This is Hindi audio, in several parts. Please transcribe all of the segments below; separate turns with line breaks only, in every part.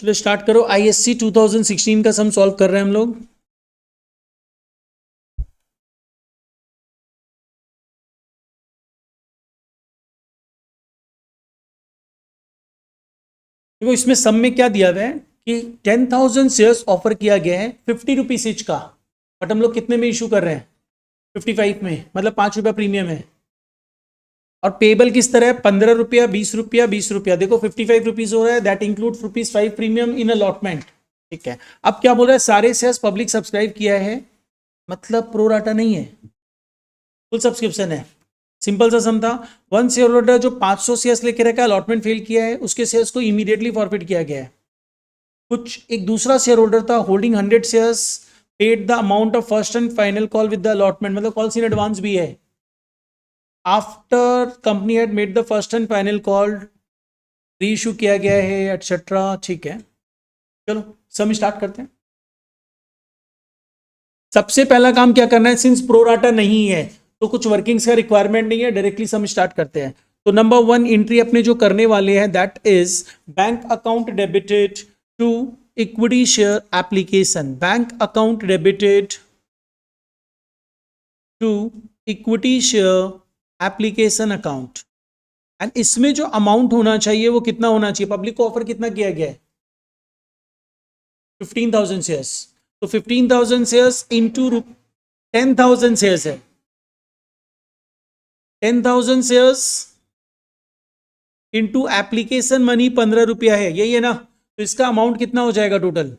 चलो स्टार्ट करो। आईएससी 2016 का सम सॉल्व कर रहे हैं हम लोग। देखो इसमें सम में क्या दिया हुआ है कि 10,000 शेयर्स ऑफर किया गया है 50 रुपीज ईच का, बट हम लोग कितने में इशू कर रहे हैं? 55 में, मतलब 5 रुपया प्रीमियम है। और पेबल किस तरह है? 15 रुपया, 20 रुपया, 20 रुपया। देखो 55 रुपीज हो रहा है, that include rupees 5 premium in allotment. ठीक है, अब क्या बोल रहा है? सारे शेयर्स पब्लिक सब्सक्राइब किया है, मतलब प्रो राटा नहीं है, फुल सब्सक्रिप्शन है। सिंपल सा सम था। वन शेयर होल्डर जो 500 शेयर्स लेके रखा है, अलॉटमेंट फेल किया है, उसके शेयर्स को इमीडिएटली फॉरफिट किया गया है। कुछ एक दूसरा शेयर होल्डर था holding 100 shares, paid the amount of first and final call with the allotment, मतलब कॉल्स इन एडवांस भी है। After company had made the first and final call, री इशू किया गया है एटसेट्रा। ठीक है, चलो सम स्टार्ट करते हैं। सबसे पहला काम क्या करना है? सिंस प्रोराटा नहीं है तो कुछ वर्किंग्स का रिक्वायरमेंट नहीं है, डायरेक्टली सम स्टार्ट करते हैं। तो नंबर 1 एंट्री अपने जो करने वाले हैं, that is bank account debited to equity share application. Bank account debited to equity share application account. And इसमें जो अमाउंट होना चाहिए वो कितना होना चाहिए? पब्लिक को ऑफर कितना किया गया है? 15,000 शेयर्स। तो 15,000 शेयर्स इंटू 10,000 शेयर्स है। 10,000 शेयर्स इंटू एप्लीकेशन मनी 15 रुपया है, यही है ना? तो इसका अमाउंट कितना हो जाएगा टोटल?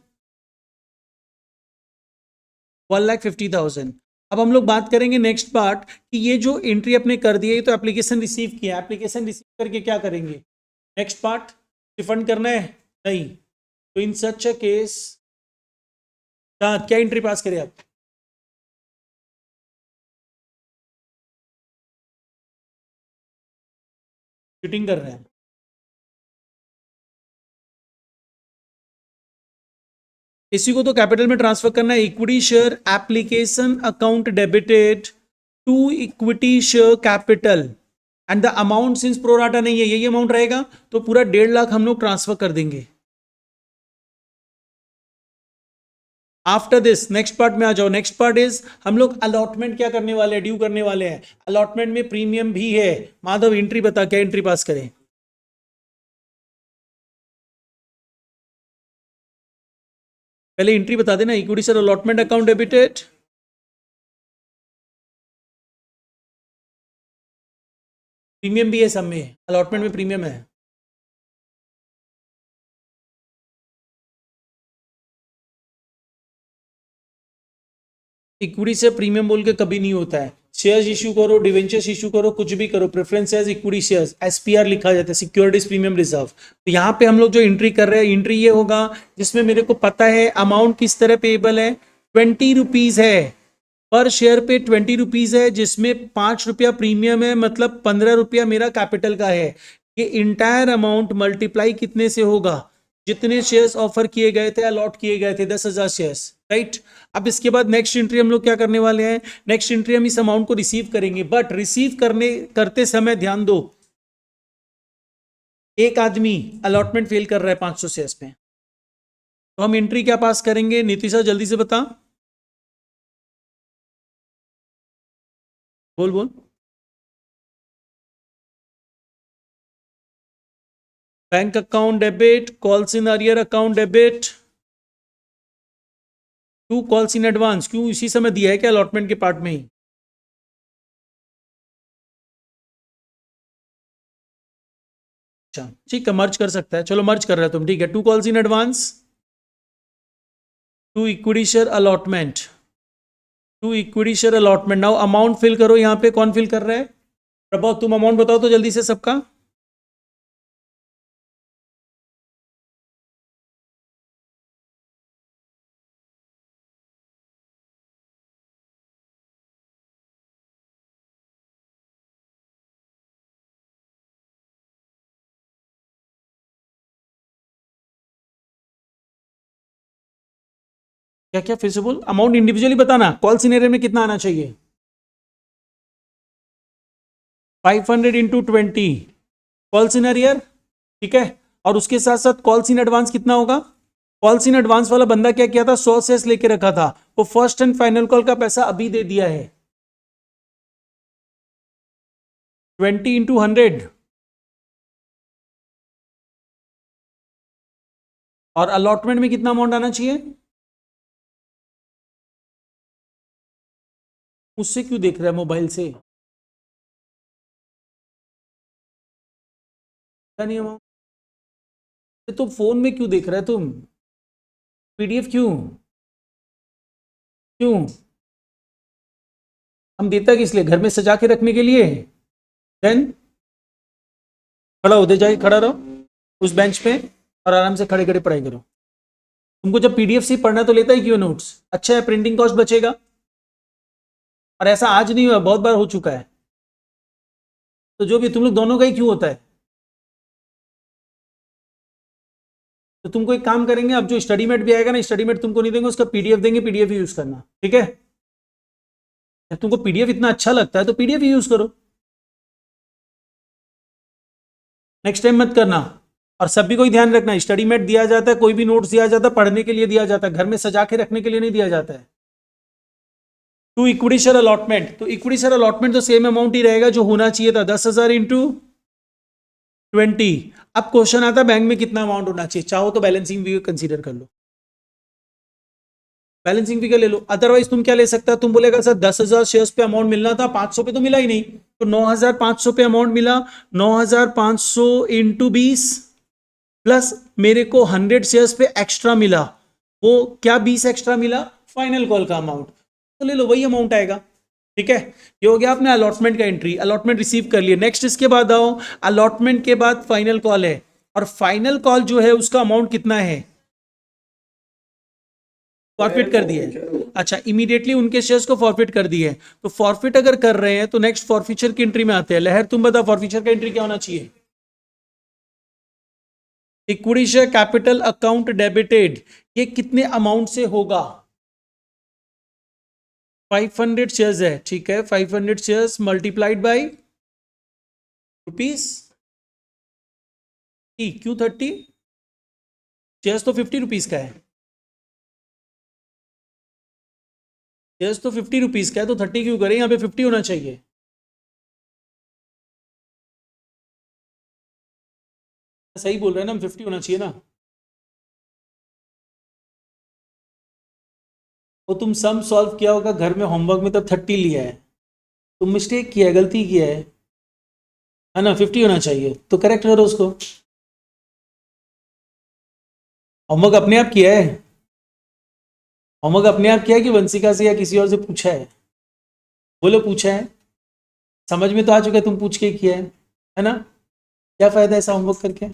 1,50,000। अब हम लोग बात करेंगे नेक्स्ट पार्ट कि ये जो एंट्री अपने कर दी है, तो एप्लीकेशन रिसीव किया, एप्लीकेशन रिसीव करके क्या करेंगे? नेक्स्ट पार्ट रिफंड करना है? नहीं। तो इन सच अ केस क्या एंट्री पास करें आप? चीटिंग कर रहे हैं। इसी को तो कैपिटल में ट्रांसफर करना है। Equity share application account debited to equity share capital and the amount since pro rata नहीं है, यही अमाउंट रहेगा, तो पूरा 1.5 लाख हम लोग ट्रांसफर कर देंगे। आफ्टर दिस नेक्स्ट पार्ट में आ जाओ। नेक्स्ट पार्ट इज हम लोग अलॉटमेंट क्या करने वाले हैं? ड्यू करने वाले हैं। अलॉटमेंट में प्रीमियम भी है। माधव एंट्री बता, क्या एंट्री पास करें? पहले एंट्री बता देना। Equity share allotment account debited, premium भी है सब में, अलॉटमेंट में प्रीमियम है। इक्विटी से प्रीमियम बोल के कभी नहीं होता है। शेयर्स इशू करो, डिवेंचर्स इशू करो, कुछ भी करो, preference shares, equity shares, SPR लिखा जाता है, सिक्योरिटीज प्रीमियम रिजर्व। तो यहाँ पे हम लोग जो एंट्री कर रहे हैं, एंट्री ये होगा जिसमें मेरे को पता है अमाउंट किस तरह पेएबल है। 20 रुपीज है पर शेयर पे, 20 रुपीज है, जिसमें 5 रुपया प्रीमियम है, मतलब 15 रुपया मेरा कैपिटल का है। ये इंटायर अमाउंट मल्टीप्लाई कितने से होगा? जितने शेयर्स ऑफर किए गए थे, अलॉट किए गए थे, 10,000 शेयर्स, राइट। अब इसके बाद नेक्स्ट एंट्री हम लोग क्या करने वाले हैं? नेक्स्ट एंट्री हम इस अमाउंट को रिसीव करेंगे, बट रिसीव करने करते समय ध्यान दो, एक आदमी अलॉटमेंट फेल कर रहा है 500 शेयर्स में, तो हम एंट्री क्या पास करेंगे? नीतीशा जल्दी से बता, बोल बोल। Bank account debit, calls in arrear account debit to calls in advance. क्यों इसी समय दिया है क्या अलॉटमेंट के पार्ट में ही? अच्छा ठीक है, मर्ज कर सकता है, चलो मर्ज कर रहे हो तुम, ठीक है। To calls in advance to equity share allotment, to equity share allotment. Now amount fill करो। यहाँ पे कौन फिल कर रहा है? प्रभाव, तुम अमाउंट बताओ तो जल्दी से सबका। क्या क्या फिर से बोल, अमाउंट इंडिविजुअली बताना। कॉल सिनेरियो में कितना आना चाहिए? 500 इंटू 20 कॉल सिनेरियर, ठीक है। और उसके साथ साथ कॉल्स इन एडवांस कितना होगा? कॉल्स इन एडवांस वाला बंदा क्या किया था, 100 शेयर्स लेके रखा था, वो फर्स्ट एंड फाइनल कॉल का पैसा अभी दे दिया है 20 इंटू 100। और अलॉटमेंट में कितना अमाउंट आना चाहिए? उससे क्यों देख रहा है मोबाइल से? नहीं अमाउंट तो फोन में क्यों देख रहा है तुम? पीडीएफ क्यों क्यों? हम देता किस लिए? घर में सजा के रखने के लिए? देन खड़ा होते जाके खड़ा रहो उस बेंच पे और आराम से खड़े खड़े पढ़ाई करो। तुमको जब पीडीएफ से पढ़ना तो लेता ही क्यों नोट्स? अच्छा है, प्रिंटिंग कॉस्ट बचेगा। और ऐसा आज नहीं हुआ, बहुत बार हो चुका है। तो जो भी तुम लोग दोनों का ही क्यों होता है? तो तुमको एक काम करेंगे, अब जो स्टडी मेट भी आएगा ना, स्टडी मेट तुमको नहीं देंगे, उसका पीडीएफ देंगे, पीडीएफ ही यूज करना, ठीक है? जब तुमको पीडीएफ इतना अच्छा लगता है तो पीडीएफ ही यूज करो, नेक्स्ट टाइम मत करना। और सभी को ही ध्यान रखना, स्टडी मेट दिया जाता है, कोई भी नोट्स दिया जाता है पढ़ने के लिए दिया जाता है, घर में सजा के रखने के लिए नहीं दिया जाता है। टू इक्विटी शेयर अलॉटमेंट, तो इक्विटी शेयर अलॉटमेंट तो सेम अमाउंट ही रहेगा जो होना चाहिए था, 10,000 इंटू 20। अब क्वेश्चन आता है बैंक में कितना अमाउंट होना चाहिए, चाहो तो बैलेंसिंग भी कंसीडर कर लो, बैलेंसिंग फिगर ले लो। अदरवाइज तुम क्या ले सकता है, तुम बोलेगा सर 10,000 शेयर्स पे अमाउंट मिलना था, 500 पे तो मिला ही नहीं, तो 9,500 पे अमाउंट मिला, 9,500 इंटू 20 प्लस मेरे को 100 शेयर्स पे एक्स्ट्रा मिला, वो क्या 20 एक्स्ट्रा मिला, फाइनल कॉल का अमाउंट, तो ले लो वही अमाउंट आएगा, ठीक है? ये हो गया आपने अलॉटमेंट का एंट्री, अलॉटमेंट रिसीव कर लिए। नेक्स्ट इसके बाद आओ, अलॉटमेंट के बाद फाइनल कॉल है, और फाइनल कॉल जो है उसका अमाउंट कितना है, फॉरफिट कर दिए। अच्छा, इमीडिएटली उनके शेयर्स को फॉरफिट कर दिए, तो फॉरफिट अगर कर रहे हैं तो नेक्स्ट फॉरफिचर की एंट्री में आते हैं। लहर तुम बता, फॉरफिचर का एंट्री क्या होना चाहिए? Equity share capital account debited, ये कितने अमाउंट से होगा? 500 शेयर्स है, ठीक है, 500 शेयर्स मल्टीप्लाइड बाई रुपीज, क्यों 30? शेयर्स तो 50 रुपीज का है, शेयर्स तो 50 रुपीज का है, तो 30 क्यों करें, यहाँ पे 50 होना चाहिए। सही बोल रहे हैं ना हम, 50 होना चाहिए ना। वो तुम सम सॉल्व किया होगा घर में होमवर्क में, तब 30 लिया है, तुम मिस्टेक किया है, गलती किया है ना, 50 होना चाहिए, तो करेक्ट करो उसको। होमवर्क अपने आप किया है, होमवर्क अपने आप किया है कि वंशिका से या किसी और से पूछा है? बोलो पूछा है, समझ में तो आ चुका है, तुम पूछ के ही किया है ना? क्या फायदा ऐसा होमवर्क करके?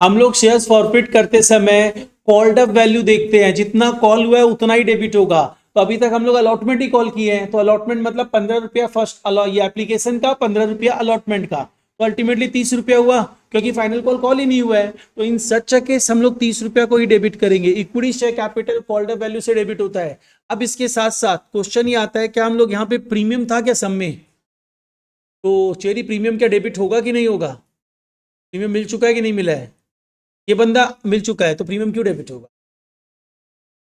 हम लोग शेयर्स फॉरफिट करते समय कॉल्ड अप वैल्यू देखते हैं, जितना कॉल हुआ है उतना ही डेबिट होगा। तो अभी तक हम लोग अलॉटमेंट ही कॉल किए हैं, तो अलॉटमेंट मतलब 15 रुपया फर्स्ट, ये एप्लीकेशन का 15 रुपया अलॉटमेंट का, तो अल्टीमेटली 30 रुपया हुआ, क्योंकि फाइनल कॉल ही नहीं हुआ है। तो इन सच केस हम लोग 30 रुपया को ही डेबिट करेंगे। Equity share capital called up value से डेबिट होता है। अब इसके साथ साथ क्वेश्चन ये आता है, क्या हम लोग यहाँ पे प्रीमियम था क्या सम में? तो चेरी प्रीमियम क्या डेबिट होगा कि नहीं होगा? प्रीमियम मिल चुका है कि नहीं मिला है? ये बंदा मिल चुका है, तो प्रीमियम क्यों डेबिट होगा?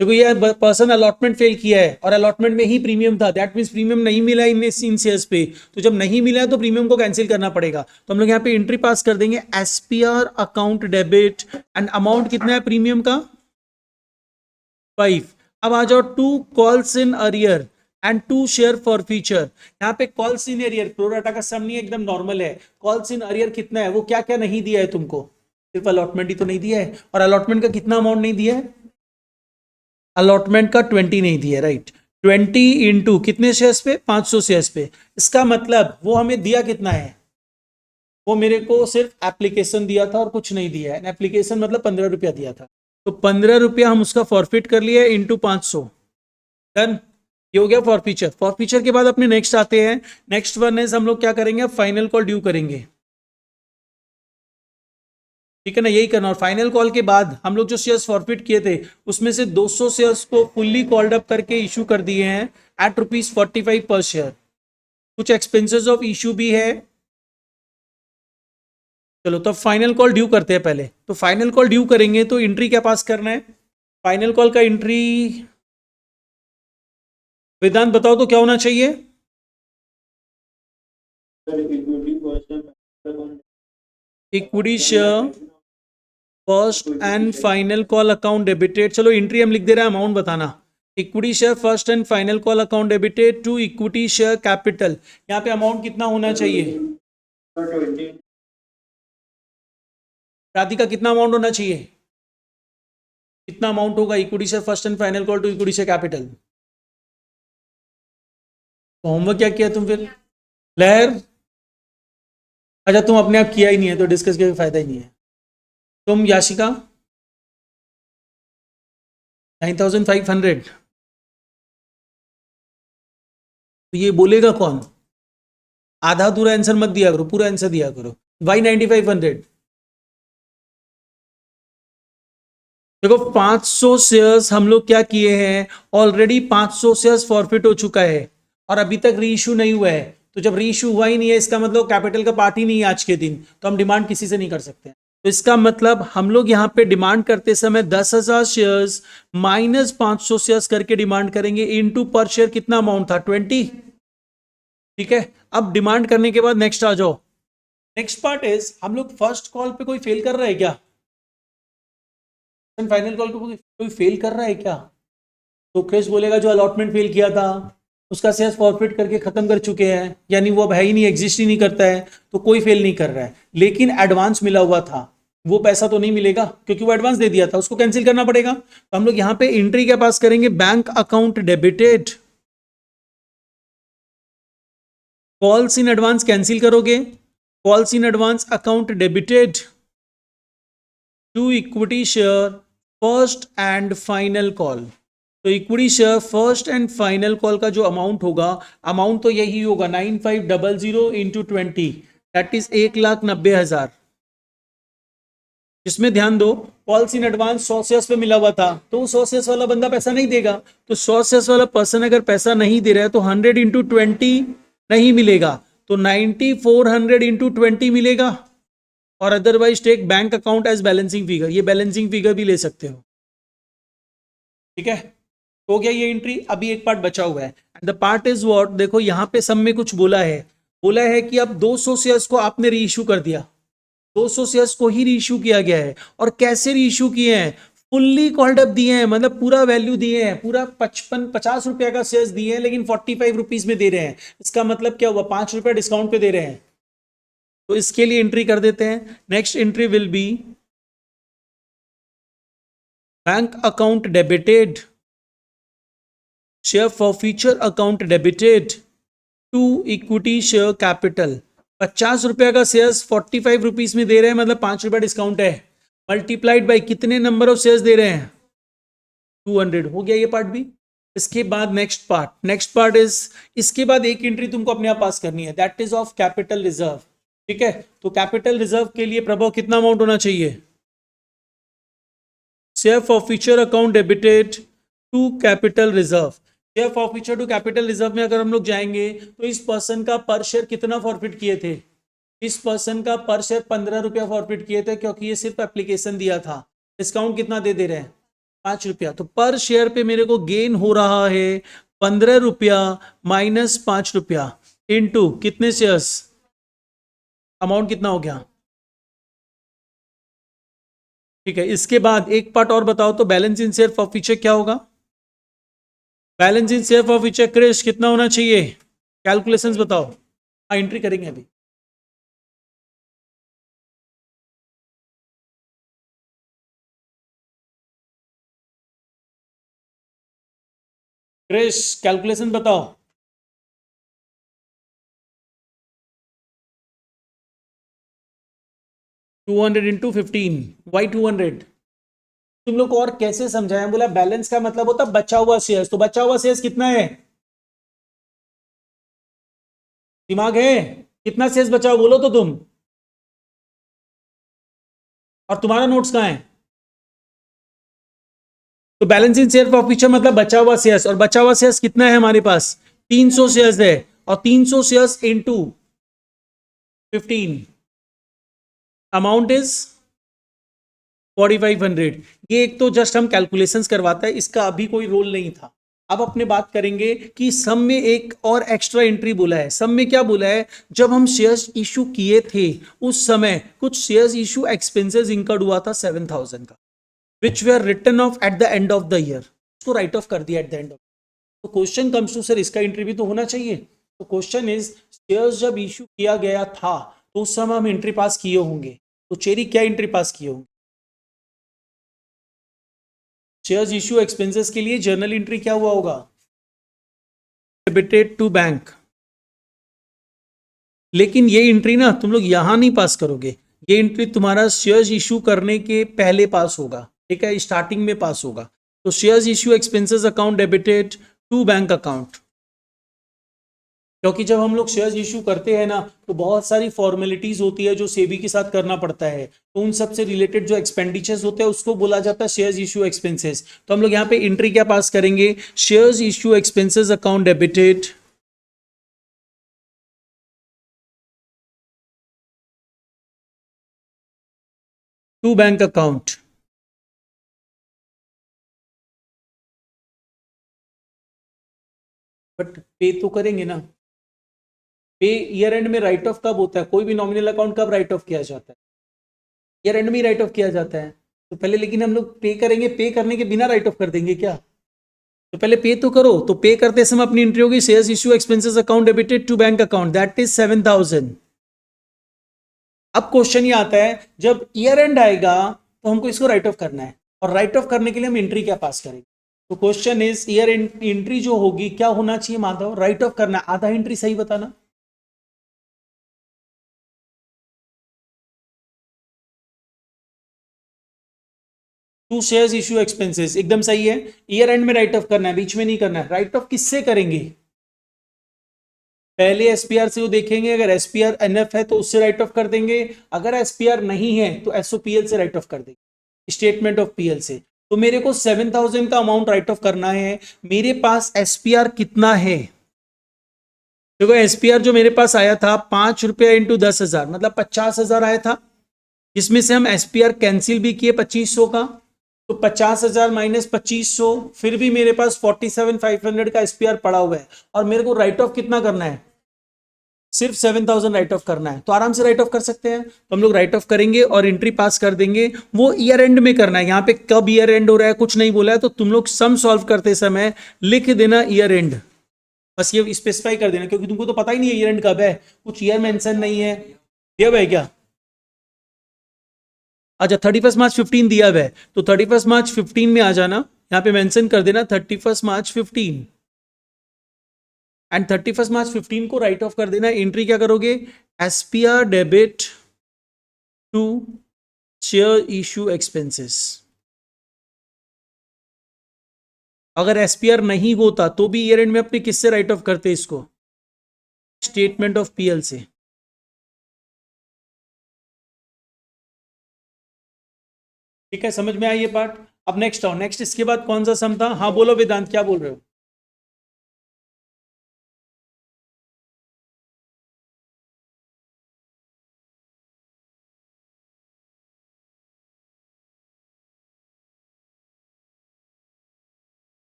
देखो ये पर्सन अलॉटमेंट फेल किया है और अलॉटमेंट में ही प्रीमियम था, दैट मींस प्रीमियम नहीं मिला इन शेयर्स पे, तो जब नहीं मिला है तो प्रीमियम को कैंसिल करना पड़ेगा। तो हम लोग यहाँ पे एंट्री पास कर देंगे, SPR account debit, and amount कितना है प्रीमियम का? 5। अब आ जाओ, 2 calls in arrear and 2 share for future. यहाँ पे कॉल्स इन अरियर प्रोराटा का सम नहीं है, एकदम नॉर्मल है। कॉल्स इन अरियर कितना है, वो क्या क्या नहीं दिया है तुमको, सिर्फ अलॉटमेंट ही तो नहीं दिया है, और अलॉटमेंट का कितना अमाउंट नहीं दिया है? अलॉटमेंट का 20 नहीं दिया, राइट? 20 इंटू कितने शेयर्स पे, 500 शेयर्स पे। इसका मतलब वो हमें दिया कितना है, वो मेरे को सिर्फ एप्लीकेशन दिया था और कुछ नहीं दिया है। एप्लीकेशन मतलब 15 रुपया दिया था, तो 15 रुपया हम उसका फॉरफिट कर लिया इंटू 500, डन। ये हो गया फॉरफीचर। फॉरफीचर के बाद अपने नेक्स्ट आते हैं, नेक्स्ट वन है हम लोग क्या करेंगे, फाइनल कॉल ड्यू करेंगे, ठीक है ना, यही करना। और फाइनल कॉल के बाद हम लोग जो शेयर्स फॉरफिट किए थे उसमें से 200 शेयर्स को फुल्ली कॉल्ड अप करके इशू कर दिए हैं एट ₹45 पर शेयर। कुछ एक्सपेंसेस ऑफ इशू भी है, चलो तो फाइनल कॉल ड्यू करते हैं पहले। तो फाइनल कॉल ड्यू करेंगे तो एंट्री क्या पास करना है? फाइनल कॉल का एंट्री वेदांत बताओ तो क्या होना चाहिए? Equity share first and final call account debited. चलो एंट्री हम लिख दे रहे हैं, अमाउंट बताना। Equity share first and final call account debited to equity share capital. यहाँ पे अमाउंट कितना होना चाहिए? राधिका कितना अमाउंट होना चाहिए? कितना अमाउंट होगा equity share first and final call to equity share capital? तो होमवर्क क्या किया तुम फिर? लहर, अच्छा तुम अपने आप किया ही नहीं है तो डिस्कस करके फायदा ही नहीं है। तुम याशिका 9,500। तो ये बोलेगा कौन? आधा अधूरा आंसर मत दिया करो, पूरा आंसर दिया करो। वाई 9,500? देखो 500 शेयर्स हम लोग क्या किए हैं, ऑलरेडी 500 शेयर्स फॉरफिट हो चुका है और अभी तक री इशू नहीं हुआ है। तो जब री इशू हुआ ही नहीं है इसका मतलब कैपिटल का पार्ट ही नहीं है आज के दिन, तो हम डिमांड किसी से नहीं कर सकते। तो इसका मतलब हम लोग यहाँ पे डिमांड करते समय 10,000 शेयर्स माइनस 500 शेयर्स करके डिमांड करेंगे। इनटू पर शेयर कितना अमाउंट था? 20। ठीक है, अब डिमांड करने के बाद नेक्स्ट आ जाओ। नेक्स्ट पार्ट इज हम लोग फर्स्ट कॉल पे कोई फेल कर रहा है क्या? फाइनल कॉल पे कोई फेल कर रहा है क्या? तो क्रिस बोलेगा जो अलॉटमेंट फेल किया था उसका शेयर फॉरफिट करके खत्म कर चुके हैं, यानी वो अब है ही नहीं, एग्जिस्ट ही नहीं करता है, तो कोई फेल नहीं कर रहा है। लेकिन एडवांस मिला हुआ था, वो पैसा तो नहीं मिलेगा क्योंकि वो एडवांस दे दिया था, उसको कैंसिल करना पड़ेगा। तो हम लोग यहाँ पे एंट्री क्या पास करेंगे? Bank account debited. Calls in advance cancel करोगे, calls in advance account debited to equity share first and final call. तो equity share first and final call का जो अमाउंट होगा, अमाउंट तो यही होगा 9500 इंटू 20, दैट इज 1,90,000। जिसमें ध्यान दो कॉल्स इन एडवांस 100 शेयर्स पे मिला हुआ था, तो 100 शेयर्स वाला बंदा पैसा नहीं देगा। तो 100 शेयर्स वाला पर्सन अगर पैसा नहीं दे रहा है तो 100 इंटू 20 नहीं मिलेगा, तो 9400 इंटू 20 मिलेगा। और otherwise take bank account as balancing figure, ये बैलेंसिंग फिगर भी ले सकते हो। ठीक है, तो हो गया ये एंट्री। अभी एक पार्ट बचा हुआ है and the part is what, देखो यहाँ पे सब में कुछ बोला है। बोला है कि अब 200 शेयर्स को आपने री इशू कर दिया, 200 शेयर्स को ही री इशू किया गया है। और कैसे री इशू किए हैं? फुल्ली कॉल्ड अप दिए हैं, मतलब पूरा वैल्यू दिए हैं, पूरा 50 रुपया का शेयर्स दिए हैं, लेकिन 45 रुपीज में दे रहे हैं। इसका मतलब क्या हुआ? 5 रुपया डिस्काउंट पे दे रहे हैं। तो इसके लिए एंट्री कर देते हैं। Next entry will be bank account debited, share forfeiture account debited to equity share capital. 50 रुपया का शेयर्स 45 रुपीज में दे रहे हैं, मतलब 5 रुपया डिस्काउंट है, मल्टीप्लाइड बाय कितने नंबर ऑफ शेयर्स दे रहे हैं? 200। हो गया ये पार्ट भी। इसके बाद नेक्स्ट पार्ट इज, इसके बाद एक एंट्री तुमको अपने आप पास करनी है, that is of capital reserve. ठीक है, तो कैपिटल रिजर्व के लिए प्रभाव कितना अमाउंट होना चाहिए? Share forfeiture account debited to capital reserve. Share forfeiture to capital reserve में अगर हम लोग जाएंगे तो इस पर्सन का पर शेयर कितना फॉरफिट किए थे? इस पर्सन का पर शेयर 15 रुपया फॉरफिट किए थे, क्योंकि ये सिर्फ एप्लीकेशन दिया था। डिस्काउंट कितना दे रहे हैं? 5 रुपया। तो पर शेयर पे मेरे को गेन हो रहा है 15 रुपया माइनस 5 रुपया इंटू कितने शेयर्स, अमाउंट कितना हो गया? ठीक है, इसके बाद एक पार्ट और बताओ तो बैलेंस इन शेयर फॉरफीचर क्या होगा? Balance in share forfeiture Krish कितना होना चाहिए? कैलकुलेशंस बताओ। हाँ एंट्री करेंगे अभी। क्रिश कैलकुलेशन बताओ। 200 इंटू 15, वाई 200? तुम लोग को और कैसे समझाएं? बोला बैलेंस का मतलब होता बचा हुआ शेयर्स, तो बचा हुआ शेयर्स कितना है? दिमाग है? कितना शेयर्स बचा हुआ बोलो तो तुम। और तुम्हारा नोट्स कहाँ है? तो बैलेंस इन शेयर फॉरफीचर मतलब बचा हुआ शेयर्स, और बचा हुआ शेयर्स कितना है हमारे पास? 300 शेयर्स है, और 300 शेयर्स इंटू 15, अमाउंट इज 4500। ये एक तो जस्ट हम कैलकुलेशंस करवाता है, इसका अभी कोई रोल नहीं था। अब अपने बात करेंगे कि सम में एक और एक्स्ट्रा एंट्री बोला है। सम में क्या बोला है, जब हम शेयर्स इशू किए थे उस समय कुछ शेयर्स इशू एक्सपेंसेस इंकर्ड हुआ था 7000 का, which we are return off at the end of the year, उसको राइट ऑफ कर दिया एट द एंड ऑफ। तो क्वेश्चन कम्स टू सर इसका एंट्री भी तो होना चाहिए। तो क्वेश्चन इज शेयर्स जब इशू किया गया था तो उस समय हम एंट्री पास किए होंगे, तो चेरी क्या एंट्री पास किए होंगे? शेयर्स इशू एक्सपेंसेस के लिए जर्नल एंट्री क्या हुआ होगा? Debited to bank. लेकिन ये एंट्री ना तुम लोग यहां नहीं पास करोगे, ये एंट्री तुम्हारा शेयर्स इशू करने के पहले पास होगा, ठीक है, स्टार्टिंग में पास होगा। तो shares issue expenses account debited to bank account, क्योंकि जब हम लोग शेयर्स इशू करते हैं ना तो बहुत सारी फॉर्मेलिटीज होती है जो सेबी के साथ करना पड़ता है, तो उन सब से रिलेटेड जो एक्सपेंडिचर्स होते हैं उसको बोला जाता है शेयर्स इशू एक्सपेंसेस। तो हम लोग यहाँ पे एंट्री क्या पास करेंगे, shares issue expenses account debited to bank account. But pay तो करेंगे ना, पे ईयर एंड में राइट ऑफ कब होता है, कोई भी नॉमिनल अकाउंट कब राइट ऑफ किया जाता है? ईयर एंड में ही राइट ऑफ किया जाता है। तो पहले लेकिन हम लोग पे करेंगे, पे करने के बिना राइट ऑफ कर देंगे क्या? तो पहले पे तो करो। तो पे करते समय अपनी एंट्री होगी shares issue expenses account debited to bank account, that is 7000। अब क्वेश्चन ये आता है जब ईयर एंड आएगा तो हमको इसको राइट ऑफ करना है, और राइट ऑफ करने के लिए हम एंट्री क्या पास करेंगे? तो क्वेश्चन इज ईयर एंट्री जो होगी क्या होना चाहिए माधव, राइट ऑफ करना है। आधा एंट्री सही बताना। टू शेयर्स इशू एक्सपेंसेस एकदम सही है, ईयर एंड में राइट ऑफ करना है, बीच में नहीं करना है। राइट ऑफ किससे करेंगे? पहले एसपीआर से वो देखेंगे, अगर एसपीआर एनएफ है तो उससे राइट ऑफ कर देंगे, अगर एसपीआर नहीं है तो एसओपीएल से राइट ऑफ कर देंगे, स्टेटमेंट ऑफ पीएल से। तो मेरे को 7000 का अमाउंट राइट ऑफ करना है, मेरे पास एसपीआर कितना है? देखो एसपीआर जो मेरे पास आया था 5 रुपया इंटू 10,000 मतलब 50,000 आया था, जिसमें से हम एसपीआर कैंसिल भी किए 2500 का, तो 50,000 माइनस 2500, फिर भी मेरे पास 47,500 का एसपीआर पड़ा हुआ है, और मेरे को राइट ऑफ कितना करना है? सिर्फ 7000 राइट ऑफ करना है। तो आराम से राइट ऑफ कर सकते हैं, तो हम लोग राइट ऑफ करेंगे और एंट्री पास कर देंगे। वो ईयर एंड में करना है, यहाँ पे कब ईयर एंड हो रहा है कुछ नहीं बोला है, तो तुम लोग सम सॉल्व करते समय लिख देना ईयर एंड, बस ये स्पेसिफाई कर देना, क्योंकि तुमको तो पता ही नहीं है ईयर एंड कब है, कुछ ईयर मेंशन नहीं है। दिया हुआ है क्या? अच्छा 31 मार्च 15 दिया हुआ है, तो 31 मार्च 15 में आ जाना, यहाँ पे मेंशन कर देना 31 मार्च 15, एंड 31 मार्च 15 को राइट ऑफ कर देना। एंट्री क्या करोगे, SPR debit to share issue expenses. अगर एसपीआर नहीं होता तो भी ईयर एंड में अपने किससे राइट ऑफ करते इसको, स्टेटमेंट ऑफ पीएल से। ठीक है, समझ में आया ये पार्ट। अब नेक्स्ट आओ, नेक्स्ट इसके बाद कौन सा सम था? हाँ बोलो वेदांत, क्या बोल रहे हो?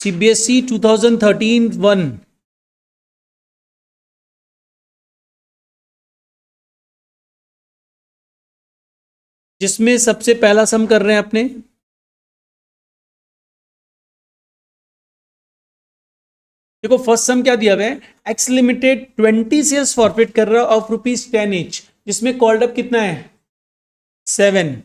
सीबीएसई 2013-1, जिसमें सबसे पहला सम कर रहे हैं अपने, देखो फर्स्ट सम क्या दिया हुआ है, एक्स लिमिटेड 20 शेयर्स फॉरफिट कर रहा है ऑफ ₹10 each, जिसमें कॉल्ड अप कितना है 7,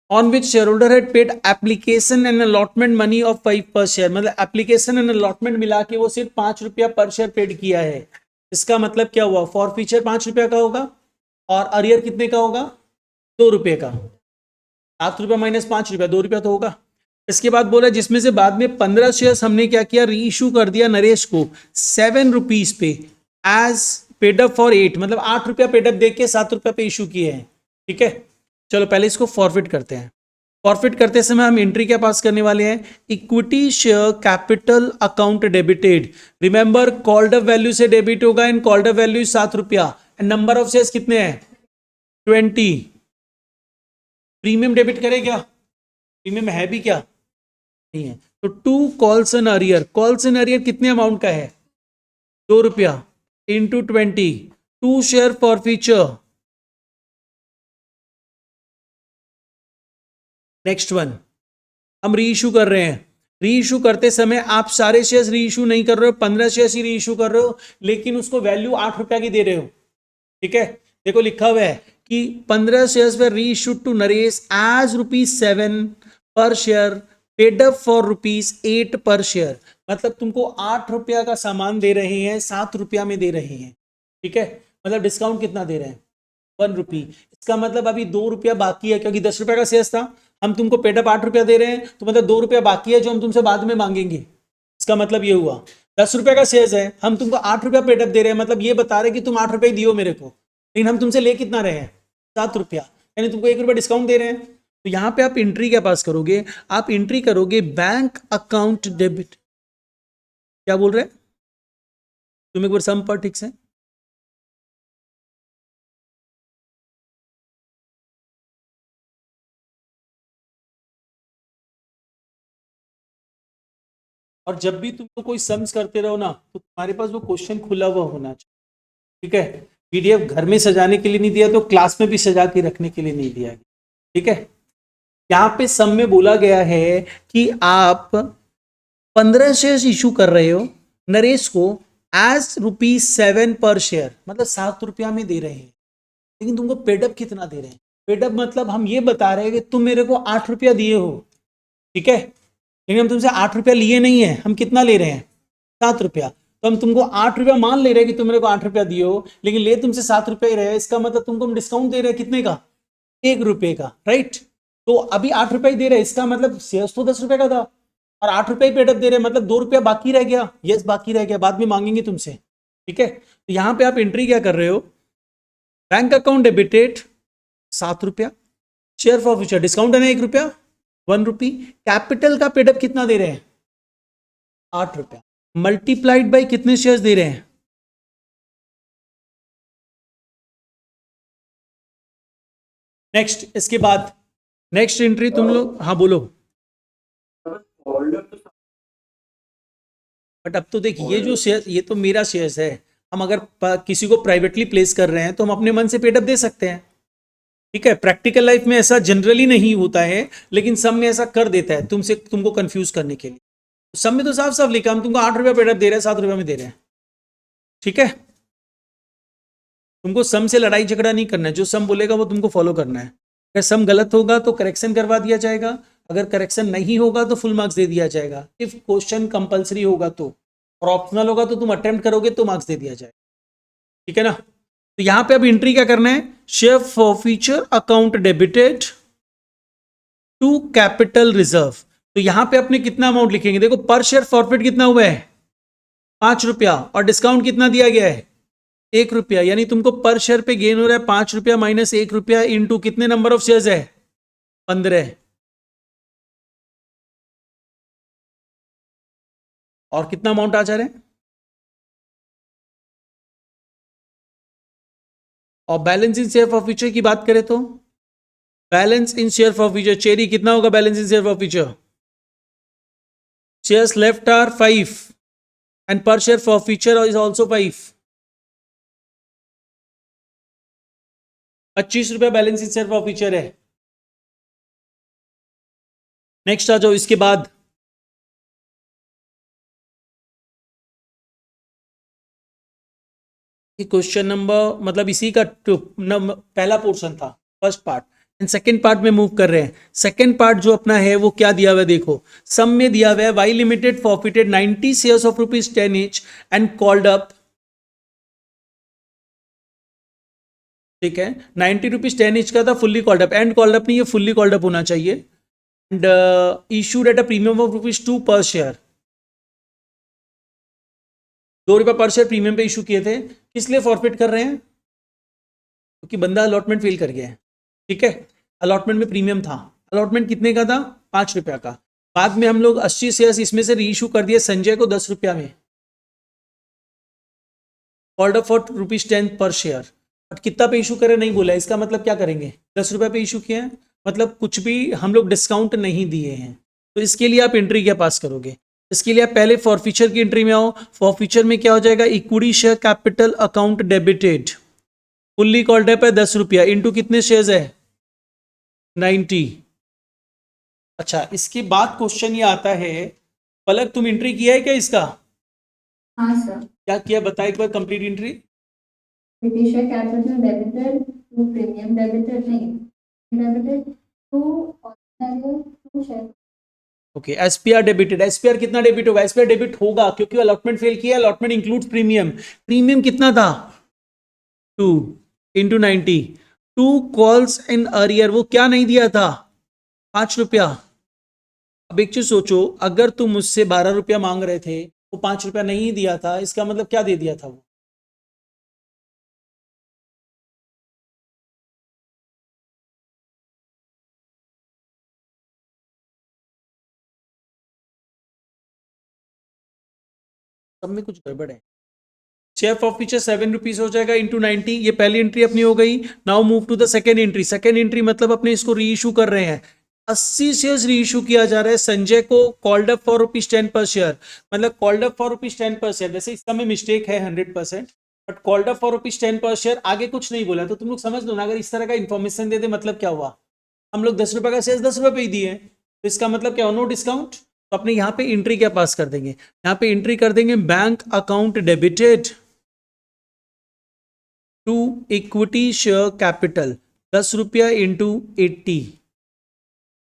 on which share holder had paid application and allotment money of 5 पर शेयर, मतलब एप्लीकेशन एंड अलॉटमेंट मिला के वो सिर्फ 5 रुपया पर शेयर पेड किया है। इसका मतलब क्या हुआ, फॉर फीचर 5 रुपया का होगा और अरियर कितने का होगा, 2 रुपये का। 7 रुपया माइनस 5 रुपया, 2 रुपया तो होगा। इसके बाद बोला जिसमें से बाद में 15 शेयर्स हमने क्या किया, री इशू कर दिया नरेश को 7 रुपीज पे एज पेडअप फॉर 8, मतलब 8 रुपया पेडअप दे के 7 रुपया पे इशू किए हैं। ठीक है, चलो पहले इसको फॉरफिट करते हैं। फॉरफिट करते समय हम एंट्री क्या पास करने वाले हैं, equity share capital account debited. Remember called up value से डेबिट होगा, एंड कॉल्ड अप वैल्यू 7 रुपया, एंड नंबर ऑफ शेयर्स कितने हैं 20, प्रीमियम डेबिट करे क्या? प्रीमियम है भी क्या? नहीं है। तो 2 calls in arrear, calls in arrear कितने अमाउंट का है? 2 रुपया into 20, 2 share for future. Next one, हम री इशू कर रहे हैं। री इशू करते समय आप सारे शेयर्स री इशू नहीं कर रहे हो, 15 शेयर्स ही री इशू कर रहे हो, लेकिन उसको वैल्यू 8 रुपया की दे रहे हो। ठीक है, देखो लिखा हुआ है कि 15 शेयर्स वे री इशूड टू नरेश एज ₹7 पर शेयर, पेड अप फॉर ₹8 पर शेयर। मतलब तुमको 8 रुपया का सामान दे रहे हैं, 7 रुपया में दे रहे हैं। ठीक है, मतलब डिस्काउंट कितना दे रहे हैं? 1 रुपी। इसका मतलब अभी 2 रुपया बाकी है, क्योंकि 10 रुपया का शेयर था, हम तुमको पेडअप 8 रुपया दे रहे हैं, तो मतलब 2 रुपया बाकी है जो हम तुमसे बाद में मांगेंगे। इसका मतलब ये हुआ 10 रुपया का शेयर है, हम तुमको 8 रुपया पेडअप दे रहे हैं, मतलब ये बता रहे हैं कि तुम 8 रुपये दियो मेरे को, लेकिन हम तुमसे ले कितना रहे हैं? 7 रुपया, यानी तुमको 1 रुपया डिस्काउंट दे रहे हैं। तो यहाँ पे आप एंट्री क्या पास करोगे? आप एंट्री करोगे बैंक अकाउंट डेबिट। क्या बोल रहे हैं तुम? एक बार सम पर ठीक से। और जब भी तुमको कोई सम्स करते रहो ना, तो तुम्हारे पास वो क्वेश्चन खुला हुआ होना चाहिए। ठीक है, पीडीएफ घर में सजाने के लिए नहीं दिया, तो क्लास में भी सजा के रखने के लिए नहीं दिया गया। ठीक है, यहाँ पे सम में बोला गया है कि आप 15 शेयर इशू कर रहे हो नरेश को एज ₹7 पर शेयर, मतलब 7 रुपया में दे रहे हैं, लेकिन तुमको पेडअप कितना दे रहे हैं? पेडअप मतलब हम ये बता रहे हैं कि तुम मेरे को 8 रुपया दिए हो। ठीक है, लेकिन हम तुमसे 8 रुपया लिए नहीं है, हम कितना ले रहे हैं? 7 रुपया। तो हम तुमको 8 रुपया मान ले रहे हैं कि तुम मेरे को 8 रुपया दिए हो, लेकिन ले तुमसे 7 रुपया ही रहे। इसका मतलब तुमको हम डिस्काउंट दे रहे हैं कितने का? 1 रुपये का, राइट। तो अभी 8 रुपया ही दे रहे हैं, इसका मतलब शेयर्स तो 10 रुपये का था, और 8 रुपये ही पेडअप दे रहे हैं, मतलब 2 रुपया बाकी रह गया। यस, बाकी रह गया, बाद में मांगेंगे तुमसे। ठीक है, तो यहाँ पे आप एंट्री क्या कर रहे हो? बैंक अकाउंट डेबिटेड 7 रुपया, शेयर फॉर फ्यूचर डिस्काउंट है ना 1 रुपया, 1 रुपी। कैपिटल का पेडअप कितना दे रहे हैं? 8 रुपया, मल्टीप्लाइड बाई कितने शेयर्स दे रहे हैं? नेक्स्ट, इसके बाद नेक्स्ट एंट्री तुम लोग, हाँ बोलो। बट अब तो देख, ये जो शेयर, ये तो मेरा शेयर्स है। हम अगर किसी को प्राइवेटली प्लेस कर रहे हैं तो हम अपने मन से पेडअप दे सकते हैं। ठीक है, प्रैक्टिकल लाइफ में ऐसा जनरली नहीं होता है, लेकिन सब में ऐसा कर देता है तुमको कंफ्यूज करने के लिए। सब में तो साफ साफ लिखा, हम तुमको 8 रुपया पेडअप दे रहे हैं, 7 रुपया में दे रहे हैं। ठीक है, तुमको सम से लड़ाई झगड़ा नहीं करना है, जो सम बोलेगा वो तुमको फॉलो करना है। अगर सम गलत होगा तो करेक्शन करवा दिया जाएगा, अगर करेक्शन नहीं होगा तो फुल मार्क्स दे दिया जाएगा। इफ क्वेश्चन कंपलसरी होगा तो, और ऑप्शनल होगा तो तुम अटेम्प्ट करोगे तो मार्क्स दे दिया जाएगा। ठीक है ना? तो यहां पे अब एंट्री क्या करना है? Share for future account debited to capital reserve. तो यहां पे अपने कितना अमाउंट लिखेंगे? देखो, पर शेयर फॉरफिट कितना हुआ है? 5 रुपया, और डिस्काउंट कितना दिया गया है? 1 रुपया। यानी तुमको पर शेयर पे गेन हो रहा है 5 रुपया माइनस 1 रुपया इंटू कितने नंबर ऑफ शेयर्स है? 15। और कितना अमाउंट आ जा रहा है? और balance in share for future की बात करें तो balance in share for future, चेरी कितना होगा balance in share for future? Shares left are 5 and per share for future is also 5। 25 रुपया balance in share for future है। नेक्स्ट आ जाओ, इसके बाद क्वेश्चन नंबर, मतलब इसी का पहला पोर्शन था, first part. And second part में मूव कर रहे हैं। सेकेंड पार्ट जो अपना है वो क्या दिया हुआ है? देखो, सम में दिया हुआ है Y limited forfeited 90 shares of ₹10 each and called up. ठीक है, 90 ₹10 each का था, fully called up. And called up नहीं, ये फुल्ली कॉल्ड अप होना चाहिए। And issued at a premium of ₹2 per share. 2 रुपया पर शेयर प्रीमियम पे इशू किए थे। किस लिए फॉरफिट कर रहे हैं? क्योंकि बंदा अलॉटमेंट फेल कर गया है। ठीक है, अलॉटमेंट में प्रीमियम था, अलॉटमेंट कितने का था? 5 रुपया का। बाद में हम लोग 80 शेयर्स इसमें से रीइशू कर दिए संजय को 10 रुपया में, कॉल्ड अप फॉर ₹10 पर शेयर। बट कितना पे इशू करें नहीं बोला, इसका मतलब क्या करेंगे, 10 रुपये पे इशू किया है, मतलब कुछ भी हम लोग डिस्काउंट नहीं दिए हैं। तो इसके लिए आप एंट्री क्या पास करोगे, इसके लिए आप पहले फॉरफीचर की एंट्री में आओ। फॉरफीचर में क्या हो जाएगा, equity share capital account debited, fully called up है 10 रुपया, इंटू कितने शेयर्स है 90। अच्छा, इसके बाद क्वेश्चन ये आता है, पलक तुम एंट्री किया है क्या इसका?
हाँ सर।
क्या किया बता एक बार, complete entry.
Equity share capital debited to premium debited नहीं debited to ordinary to share.
Okay, SPR debited, SPR कितना डेबिट होगा, एसपीआर डेबिट होगा क्योंकि अलॉटमेंट फेल किया, अलॉटमेंट इंक्लूड्स प्रीमियम, प्रीमियम कितना था 2 इंटू 90, 2 कॉल्स इन अरियर, वो क्या नहीं दिया था 5 रुपया। अब एक चीज सोचो, अगर तुम मुझसे 12 रुपया मांग रहे थे, वो 5 रुपया नहीं दिया था, इसका मतलब क्या दे दिया था वो, सब में कुछ गड़बड़ है। शेयर फॉर फीचर 7 रुपीज हो जाएगा इंटू 90, ये पहली एंट्री अपनी हो गई। Now move to the second entry, second entry मतलब अपने इसको री इशू कर रहे हैं, 80 शेयर्स री इशू किया जा रहा है संजय को, कॉल्ड अप फॉर ₹10 पर शेयर, मतलब कॉल्ड अप फॉर ₹10 पर शेयर, वैसे इसका में मिस्टेक है 100%, बट कॉल्ड अप फॉर ₹10 पर शेयर, आगे कुछ नहीं बोला, तो तुम लोग समझ लो ना, अगर इस तरह का इंफॉर्मेशन दे दे मतलब क्या हुआ, हम लोग 10 रुपए का शेयर 10 रुपए पे ही दिए, तो इसका मतलब क्या, नो डिस्काउंट। तो अपने यहाँ पे एंट्री क्या पास कर देंगे, यहाँ पे एंट्री कर देंगे bank account debited to equity share capital, 10 रुपया into 80।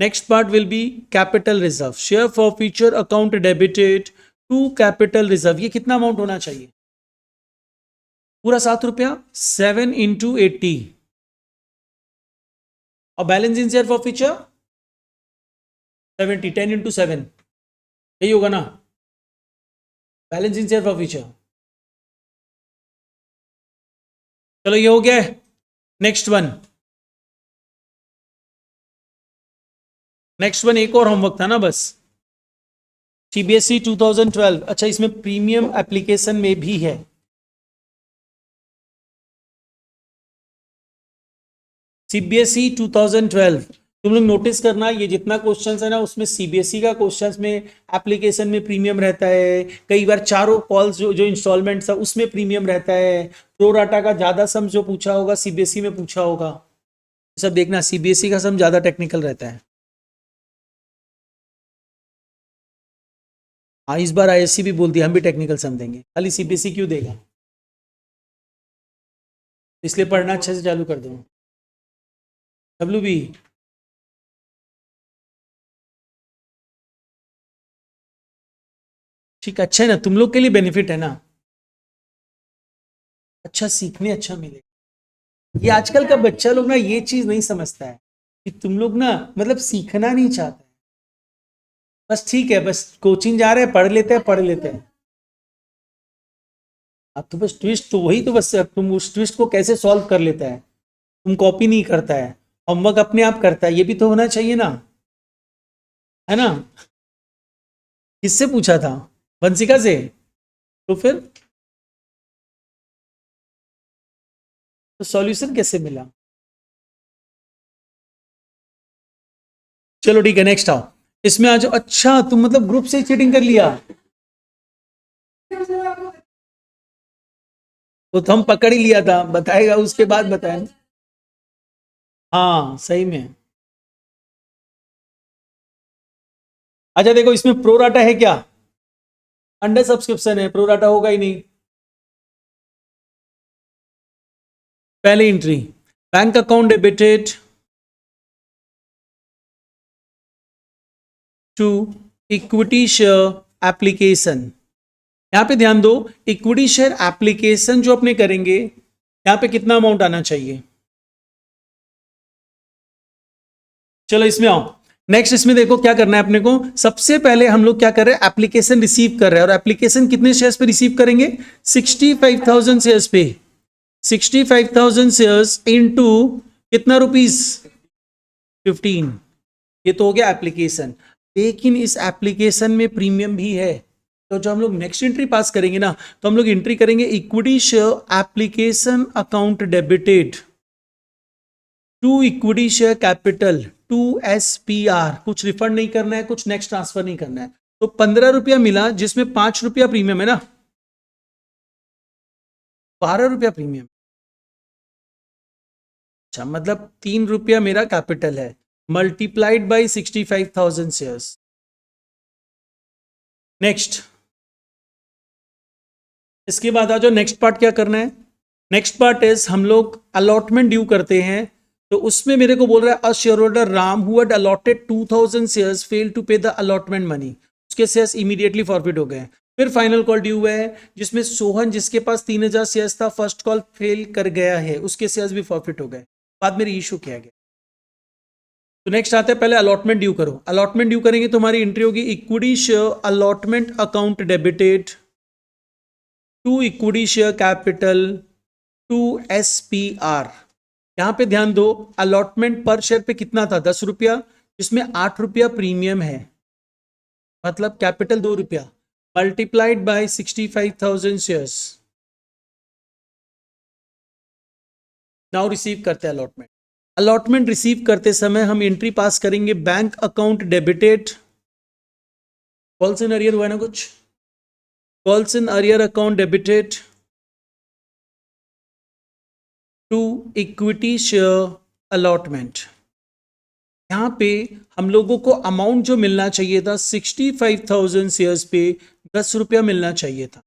Next part will be capital reserve, share for future account debited to capital reserve, ये कितना अमाउंट होना चाहिए, पूरा 7 रुपया, 7 इंटू 80, और balance in share for future 70, 10 into 7, यही होगा ना, balance in share for future. चलो ये हो गया, नेक्स्ट वन, नेक्स्ट वन एक और होमवर्क था ना बस, सीबीएसई 2012, अच्छा इसमें प्रीमियम एप्लीकेशन में भी है, सीबीएसई 2012, तुम लोग नोटिस करना, ये जितना क्वेश्चन है ना उसमें सीबीएसई का क्वेश्चन में एप्लीकेशन में प्रीमियम रहता है, कई बार चारों कॉल्स जो जो इंस्टॉलमेंट था उसमें प्रीमियम रहता है, प्रो राटा का ज्यादा सम जो पूछा होगा सीबीएसई में पूछा होगा, सब देखना सीबीएसई का सम ज्यादा टेक्निकल रहता है। हाँ, इस बार आईएससी भी बोल दिया हम भी टेक्निकल सम देंगे, खाली सीबीएसई क्यों देगा, इसलिए पढ़ना अच्छे से चालू कर दो। डब्ल्यू बी, ठीक, अच्छा है ना, तुम लोग के लिए बेनिफिट है ना, अच्छा सीखने अच्छा मिलेगा। ये आजकल का बच्चा लोग ना ये चीज नहीं समझता है कि तुम लोग ना मतलब सीखना नहीं चाहते, बस ठीक है, बस कोचिंग जा रहे हैं, पढ़ लेते हैं पढ़ लेते हैं। अब तो बस ट्विस्ट तो वही, तो बस तुम उस ट्विस्ट को कैसे सॉल्व कर लेता है, तुम कॉपी नहीं करता है, होमवर्क अपने आप करता है, ये भी तो होना चाहिए ना, है ना। किससे पूछा था, वंशिका से, तो फिर तो सॉल्यूशन कैसे मिला। चलो ठीक है, नेक्स्ट आओ, इसमें आ जाओ। अच्छा तुम मतलब ग्रुप से चीटिंग कर लिया, वो तो हम पकड़ ही लिया था, बताएगा उसके बाद बताएं। हाँ सही में, अच्छा देखो इसमें प्रो राटा है क्या, अंडर सब्सक्रिप्शन है, प्रो राटा होगा ही नहीं। पहली entry, bank account debited to equity share application, यहां पे ध्यान दो, इक्विटी शेयर एप्लीकेशन जो अपने करेंगे यहां पे कितना अमाउंट आना चाहिए। चलो इसमें आओ, नेक्स्ट इसमें देखो क्या करना है अपने को, सबसे पहले हम लोग क्या कर रहे हैं, एप्लीकेशन रिसीव कर रहे हैं, और एप्लीकेशन कितने शेयर्स पे रिसीव करेंगे, 65,000 शेयर्स पे, 65,000 शेयर्स इनटू कितना रुपीस 15, ये तो हो गया एप्लीकेशन, लेकिन इस एप्लीकेशन में प्रीमियम भी है, तो जब हम लोग नेक्स्ट एंट्री पास करेंगे ना, तो हम लोग एंट्री करेंगे equity share application account debited to equity share capital to SPR। कुछ रिफंड नहीं करना है, कुछ नेक्स्ट ट्रांसफर नहीं करना है। तो 15 रुपया मिला, जिसमें 5 रुपया प्रीमियम है ना, 12 रुपया प्रीमियम। अच्छा, मतलब 3 रुपया मेरा कैपिटल है, मल्टीप्लाइड बाई 65,000 शेयर्स। नेक्स्ट, इसके बाद आ जाओ, नेक्स्ट पार्ट क्या करना है। नेक्स्ट पार्ट इज हम लोग अलॉटमेंट ड्यू करते हैं। तो उसमें मेरे को बोल रहा है a share holder Ram who had allotted 2000 shares fail to pay the allotment money, उसके शेयर्स इमीडिएटली फॉरफिट हो गए। फिर फाइनल कॉल ड्यू हुआ है, जिसमें सोहन जिसके पास 3000 शेयर्स था, फर्स्ट कॉल फेल कर गया है, उसके शेयर्स भी फॉरफिट हो गए, बाद में रीइश्यू किया गया। तो नेक्स्ट आता है, पहले अलॉटमेंट ड्यू करो। अलॉटमेंट ड्यू करेंगे तो हमारी एंट्री होगी equity share allotment account debited to equity share capital to SPR। यहां पे ध्यान दो, अलॉटमेंट पर शेयर पे कितना था, 10 रुपया, जिसमें 8 रुपया प्रीमियम है, मतलब कैपिटल 2 रुपया, multiplied by 65,000 shares. Now receive करते हैं अलॉटमेंट। अलॉटमेंट रिसीव करते समय हम एंट्री पास करेंगे bank account debited, calls in arrear हुआ है ना कुछ, calls in arrear account debited to equity share allotment. यहां पे हम लोगों को अमाउंट जो मिलना चाहिए था 65,000 शेयर्स पे 10 रुपया मिलना चाहिए था।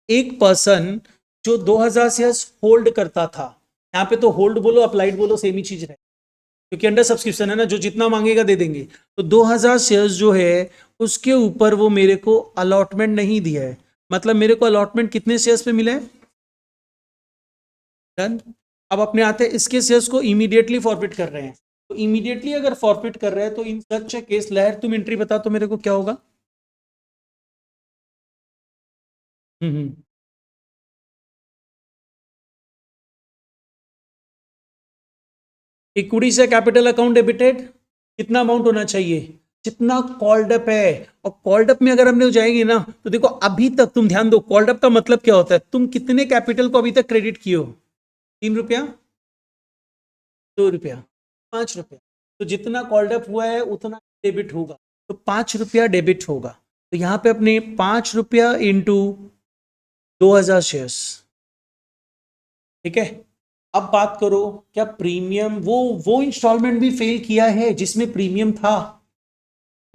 एक पर्सन जो 2000 शेयर्स होल्ड करता था, यहाँ पे तो होल्ड बोलो अप्लाइड बोलो सेम ही चीज है, क्योंकि अंडर सब्सक्रिप्शन है ना, जो जितना मांगेगा दे देंगे। तो 2000 शेयर्स जो है उसके ऊपर वो मेरे को अलॉटमेंट नहीं दिया है, मतलब मेरे को अलॉटमेंट कितने शेयर्स पे मिला है, डन। अब अपने आते हैं इसके शेयर्स को इमीडिएटली फॉरफिट कर रहे हैं। तो इमीडिएटली अगर फॉरफिट कर रहे हैं तो इन सच केस, लहर तुम एंट्री बता तो मेरे को क्या होगा। हम्म इक्विटी से कैपिटल अकाउंट डेबिटेड कितना अमाउंट होना चाहिए, जितना कॉल्ड अप है। और कॉल्ड अप में अगर हमने जाएंगे ना, तो देखो अभी तक तुम ध्यान दो, कॉल्ड अप का मतलब क्या होता है, तुम कितने कैपिटल को अभी तक क्रेडिट किए हो, 3 रुपया, 2 रुपया, 5 रुपया। तो जितना कॉल्ड अप हुआ है उतना डेबिट होगा, तो 5 रुपया डेबिट होगा। तो यहां पे अपने 5 रुपया इंटू 2000 शेयर्स, ठीक है। अब बात करो, क्या प्रीमियम वो इंस्टॉलमेंट भी फेल किया है जिसमें प्रीमियम था,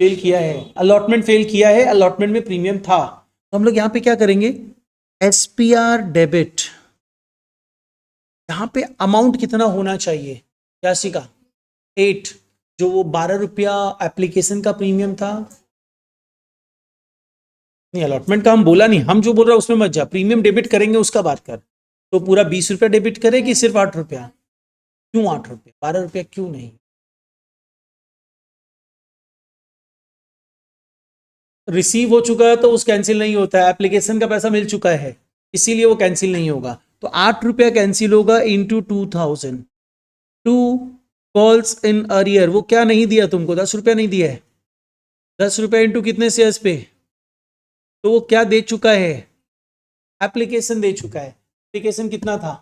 फेल किया है, अलॉटमेंट फेल किया है, अलॉटमेंट में प्रीमियम था। तो हम लोग यहां पे क्या करेंगे, SPR डेबिट। यहां पे अमाउंट कितना होना चाहिए, 82 का 8, जो वो 12 रुपया एप्लीकेशन का प्रीमियम था। नहीं, अलॉटमेंट का हम बोला नहीं, हम जो बोल रहा है उसमें मत जा, प्रीमियम डेबिट करेंगे उसका बात कर। तो पूरा 20 रुपया डेबिट करे कि सिर्फ 8 रुपया, क्यों 8 रुपया, 12 रुपया क्यों नहीं। रिसीव हो चुका है तो उस कैंसिल नहीं होता है, एप्लीकेशन का पैसा मिल चुका है, इसीलिए वो कैंसिल नहीं होगा। तो 8 रुपया कैंसिल होगा into 2000। To calls in arrear, वो क्या नहीं दिया तुमको, 10 रुपया नहीं दिया है, 10 रुपया इंटू कितने शेयर्स पे, तो वो क्या दे चुका है, एप्लीकेशन दे चुका है। एप्लीकेशन कितना था,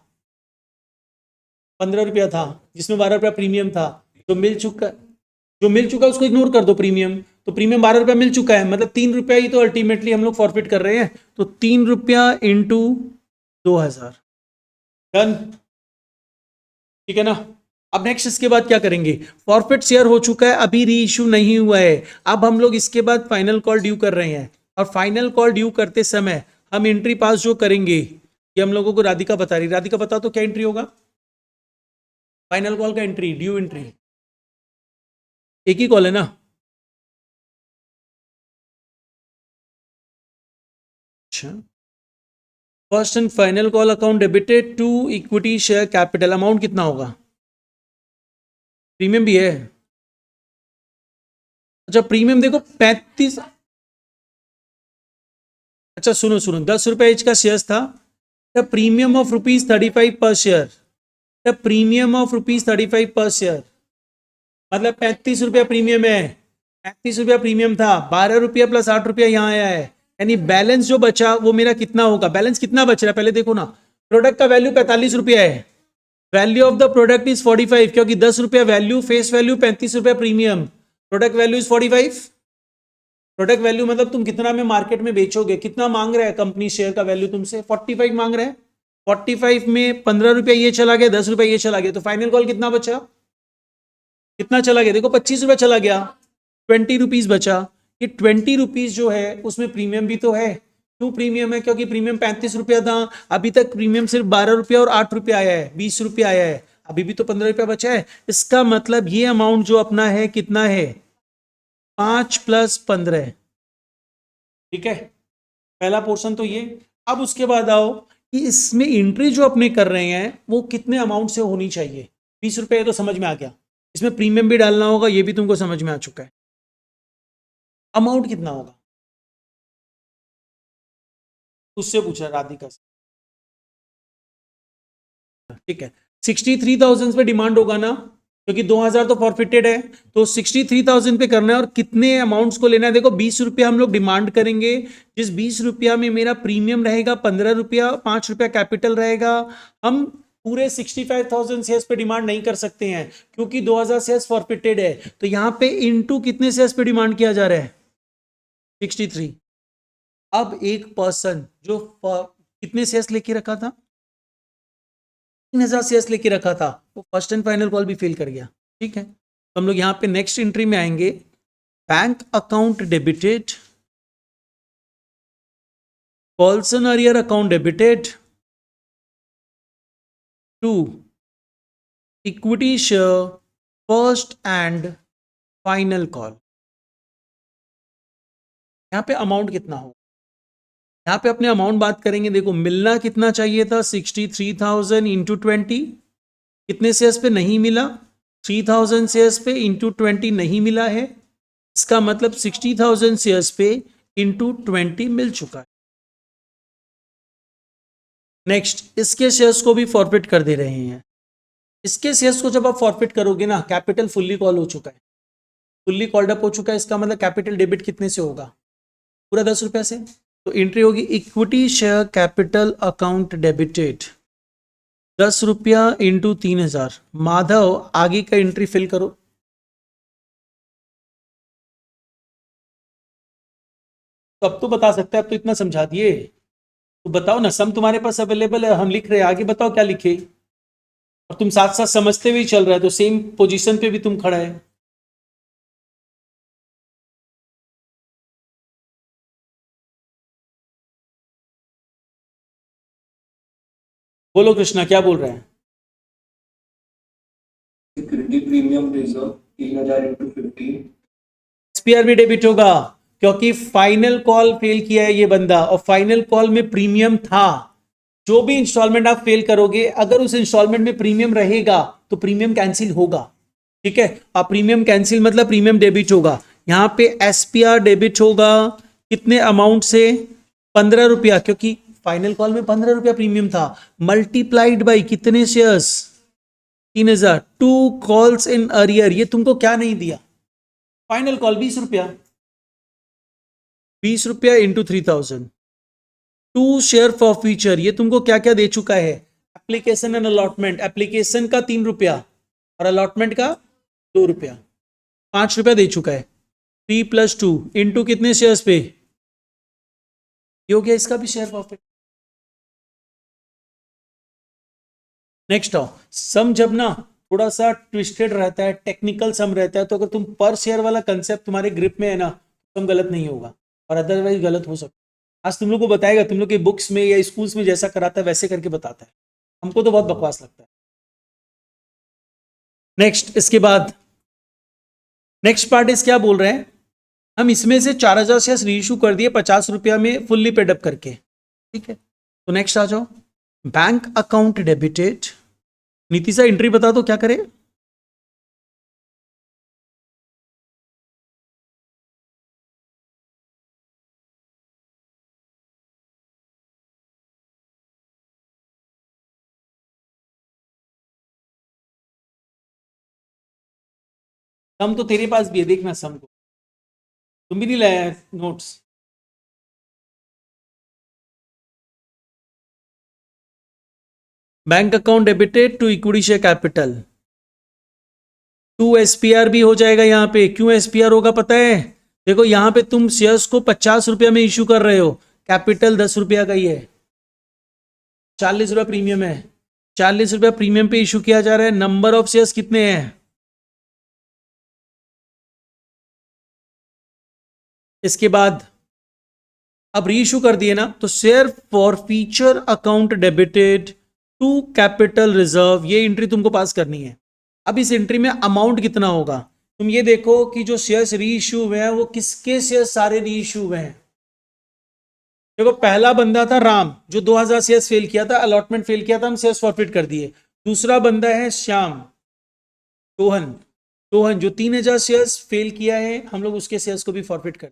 15 रुपया था, जिसमें 12 रुपया प्रीमियम था। जो मिल चुका उसको इग्नोर कर दो, प्रीमियम तो प्रीमियम 12 रुपया मिल चुका है, मतलब 3 रुपया ही तो अल्टीमेटली हम लोग फॉरफिट कर रहे हैं। तो 3 रुपया इंटू 2000, डन, ठीक है ना। अब नेक्स्ट इसके बाद क्या करेंगे, फॉरफिट शेयर हो चुका है, अभी री इश्यू नहीं हुआ है। अब हम लोग इसके बाद फाइनल कॉल ड्यू कर रहे हैं, और फाइनल कॉल ड्यू करते समय हम एंट्री पास जो करेंगे, ये हम लोगों को राधिका बता रही, राधिका बता तो क्या एंट्री होगा, फाइनल कॉल का एंट्री, ड्यू एंट्री, एक ही कॉल है ना। अच्छा, first and final call account debited to equity share capital, amount कितना होगा, प्रीमियम भी है। अच्छा, प्रीमियम देखो 35, अच्छा सुनो सुनो, 10 रुपए एच का शेयर था, द प्रीमियम ऑफ ₹35 पर शेयर, द प्रीमियम ऑफ ₹35 पर शेयर, मतलब 35 रुपया प्रीमियम है, 35 रुपया प्रीमियम था, 12 रुपया प्लस 8 रुपया यहाँ आया है, यानी बैलेंस जो बचा वो मेरा कितना होगा, बैलेंस कितना बच रहा है पहले देखो ना। प्रोडक्ट का वैल्यू 45 रुपया है, value of the product is 45, क्योंकि 10 रुपया वैल्यू, फेस वैल्यू 35 रुपया premium, product value is 45। Product value मतलब तुम कितना में मार्केट में बेचोगे, कितना मांग रहा है कंपनी शेयर का वैल्यू तुमसे, 45 मांग रहा है। 45 में 15 रुपया ये चला गया, 10 रुपया ये चला गया, तो फाइनल कॉल कितना बचा, कितना चला गया देखो, 25 रुपया चला गया, 20 रुपीज बचा। ये 20 रुपीज जो है उसमें प्रीमियम भी तो है। क्यों प्रीमियम है, क्योंकि प्रीमियम 35 रुपया था, अभी तक प्रीमियम सिर्फ 12 रुपया और 8 रुपया आया है, 20 रुपया आया है, अभी भी तो 15 रुपया बचा है। इसका मतलब ये अमाउंट जो अपना है कितना है, 5 + 15। ठीक है, पहला पोर्शन तो ये। अब उसके बाद आओ कि इसमें एंट्री जो अपने कर रहे हैं वो कितने अमाउंट से होनी चाहिए। 20 रुपये तो समझ में आ गया, इसमें प्रीमियम भी डालना होगा, ये भी तुमको समझ में आ चुका है। अमाउंट कितना होगा उससे पूछा राधिका से। ठीक है, 63,000 पे डिमांड होगा ना, क्योंकि 2,000 तो फॉरफिटेड है, तो 63,000 पे करना है। और कितने अमाउंट्स को लेना है देखो, 20 रुपया हम लोग डिमांड करेंगे, जिस 20 रुपया में मेरा प्रीमियम रहेगा 15 रुपया, 5 रुपया कैपिटल रहेगा। हम पूरे 65,000 शेयर्स पे डिमांड नहीं कर सकते हैं, क्योंकि 2,000 शेयर्स फॉरफिटेड है, तो यहां पे इनटू कितने शेयर्स पे डिमांड किया जा रहा है, 63। अब एक पर्सन जो कितने शेयर्स लेके रखा था, 3,000 शेयर्स लेके रखा था, वो फर्स्ट एंड फाइनल कॉल भी फेल कर गया। ठीक है, तो हम लोग यहाँ पे नेक्स्ट एंट्री में आएंगे, bank account debited, calls in arrear account debited to equity share first and final call. यहाँ पे अमाउंट कितना हो, यहाँ पे अपने अमाउंट बात करेंगे। देखो मिलना कितना चाहिए था, 63,000 इंटू 20, कितने शेयर्स पे नहीं मिला, 3,000 शेयर्स पे इंटू 20 नहीं मिला है, इसका मतलब 60,000 शेयर्स पे इंटू 20 मिल चुका है। नेक्स्ट, इसके शेयर्स को भी फॉरफिट कर दे रहे हैं। इसके शेयर्स को जब आप फॉरफिट करोगे ना, कैपिटल फुल्ली कॉल हो चुका है, फुल्ली कॉल्ड अप हो चुका है, इसका मतलब कैपिटल डेबिट कितने से होगा, पूरा 10 रुपया से। तो एंट्री होगी equity share capital account debited 10 रुपया इंटू 3,000। माधव आगे का एंट्री फिल करो। तो अब तो बता सकते हैं, अब तो इतना समझा दिए, तो बताओ ना, सम तुम्हारे पास अवेलेबल है, हम लिख रहे हैं, आगे बताओ क्या लिखे। और तुम साथ साथ समझते हुए चल रहा है, तो सेम पोजीशन पे भी तुम खड़ा है। बोलो कृष्णा क्या बोल रहे हैं।
Security premium reserve 3,000 into 50।
SPR भी डेबिट होगा, क्योंकि फाइनल कॉल फेल किया है ये बंदा, और फाइनल कॉल में प्रीमियम था। जो भी इंस्टॉलमेंट आप फेल करोगे, अगर उस इंस्टॉलमेंट में प्रीमियम रहेगा तो प्रीमियम कैंसिल होगा। ठीक है, अब प्रीमियम कैंसिल मतलब प्रीमियम डेबिट होगा। यहां पे एसपीआर डेबिट होगा कितने अमाउंट से, 15 रुपया, क्योंकि फाइनल कॉल में 15 रुपया प्रीमियम था, मल्टीप्लाइड बाई कितने शेयर्स, 3,000, 2 कॉल्स इन अरियर, ये तुमको क्या नहीं दिया, फाइनल कॉल 20 रुपया, 20 रुपया इंटू 3,000, 2 शेयर फॉर फ्यूचर, ये तुमको क्या क्या दे चुका है, एप्लीकेशन एंड अलॉटमेंट, एप्लीकेशन का 3 रुपया और अलॉटमेंट का 2 रुपया, 5 रुपया दे चुका है। 3 + 2 इंटू कितने शेयर्स पे, ये हो गया इसका भी शेयर प्रॉफिट। नेक्स्ट आओ, सम जब ना थोड़ा सा ट्विस्टेड रहता है, टेक्निकल सम रहता है, तो अगर तुम पर शेयर वाला कंसेप्ट तुम्हारे ग्रिप में है ना, तो गलत नहीं होगा, और अदरवाइज गलत हो सकता है। आज तुम लोग को बताएगा, तुम लोग की बुक्स में या स्कूल्स में जैसा कराता है वैसे करके बताता है, हमको तो बहुत बकवास लगता है। नेक्स्ट, इसके बाद नेक्स्ट पार्ट इस क्या बोल रहे हैं, हम इसमें से 4,000 शेयर्स रीइश्यू कर दिए 50 रुपया में फुल्ली पेडअप करके। ठीक है, तो नेक्स्ट आ जाओ, bank account debited. Nitisha entry बता दो क्या करे। सम तो तेरे पास भी है, देखना सम को, तुम भी नहीं लाया notes. Bank account debited to equity share capital, 2 SPR भी हो जाएगा यहाँ पे। क्यों SPR होगा पता है? देखो यहाँ पे तुम शेयर्स को 50 रुपया में इश्यू कर रहे हो, कैपिटल 10 रुपया का ही है, 40 रुपया प्रीमियम है, 40 रुपया प्रीमियम पे इश्यू किया जा रहा है। नंबर ऑफ शेयर्स कितने हैं? इसके बाद अब रीइश्यू कर दिए ना, तो share forfeiture account debited to capital reserve, ये एंट्री तुमको पास करनी है। अब इस एंट्री में अमाउंट कितना होगा, तुम ये देखो कि जो शेयर्स रीइश्यू हुए हैं वो किसके शेयर्स सारे रीइश्यू हुए हैं। देखो पहला बंदा था राम, जो 2000 शेयर्स फेल किया था, अलॉटमेंट फेल किया था, हम शेयर्स फॉरफिट कर दिए। दूसरा बंदा है श्याम, सोहन जो 3000 शेयर्स फेल किया है, हम लोग उसके शेयर्स को भी फॉरफिट कर,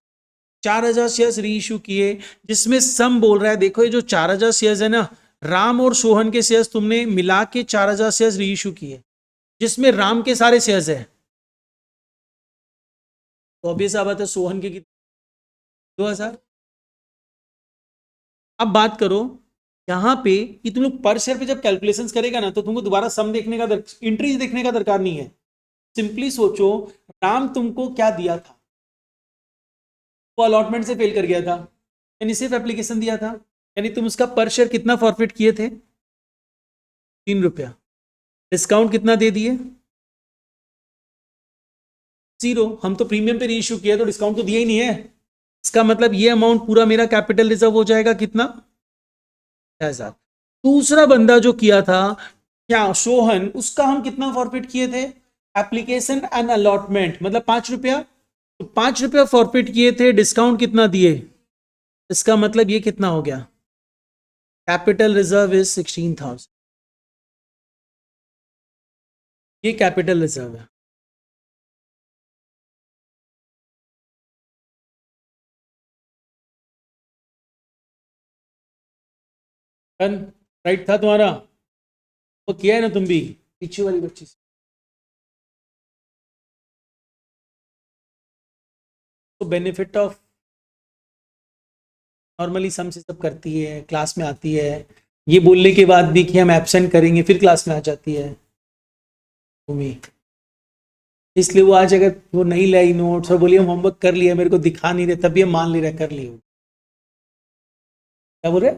4000 शेयर्स रीइश्यू किए, जिसमें सम बोल रहा है। देखो ये जो 4000 शेयर्स है ना, राम और सोहन के शेयर्स तुमने मिला के 4000 शेयर्स रीइश्यू किए, जिसमें राम के सारे शेयर्स है, तो ऑब्वियस बात है सोहन के कितने, 2000। अब बात करो यहां पे कि तुम लोग पर शेयर पे जब कैलकुलेशंस करेगा ना, तो तुमको दोबारा सम देखने का इंट्रीज देखने का दरकार नहीं है। सिंपली सोचो, राम तुमको क्या दिया था, वो अलॉटमेंट से फेल कर गया था, यानी सिर्फ एप्लीकेशन दिया था, यानी तुम उसका पर शेयर कितना फॉरफिट किए थे, 3 रुपया। डिस्काउंट कितना दे दिए, 0। हम तो प्रीमियम पे रीइश्यू किया तो डिस्काउंट तो दिया ही नहीं है। इसका मतलब ये अमाउंट पूरा मेरा कैपिटल रिजर्व हो जाएगा कितना, 6000। दूसरा बंदा जो किया था क्या, सोहन, उसका हम कितना फॉरफिट किए थे, एप्लीकेशन एंड अलॉटमेंट, मतलब 5 रुपया, तो 5 रुपया फॉरफिट किए थे, डिस्काउंट कितना दिए, इसका मतलब ये कितना हो गया, कैपिटल रिजर्व इज 16,000। ये कैपिटल रिजर्व है। राइट था तुम्हारा, वो किया है ना तुम भी, पीछे वाली बच्ची से। तो बेनिफिट ऑफ नॉर्मली सम से सब करती है, क्लास में आती है, ये बोलने के बाद भी कि हम एब्सेंट करेंगे, फिर क्लास में आ जाती है तुम्हें। इसलिए वो आज अगर वो नहीं लाई नोट्स और बोलिए हम होमवर्क कर लिया, मेरे को दिखा नहीं रहे, तभी हम मान ले रहे कर लिए। क्या बोल रहे,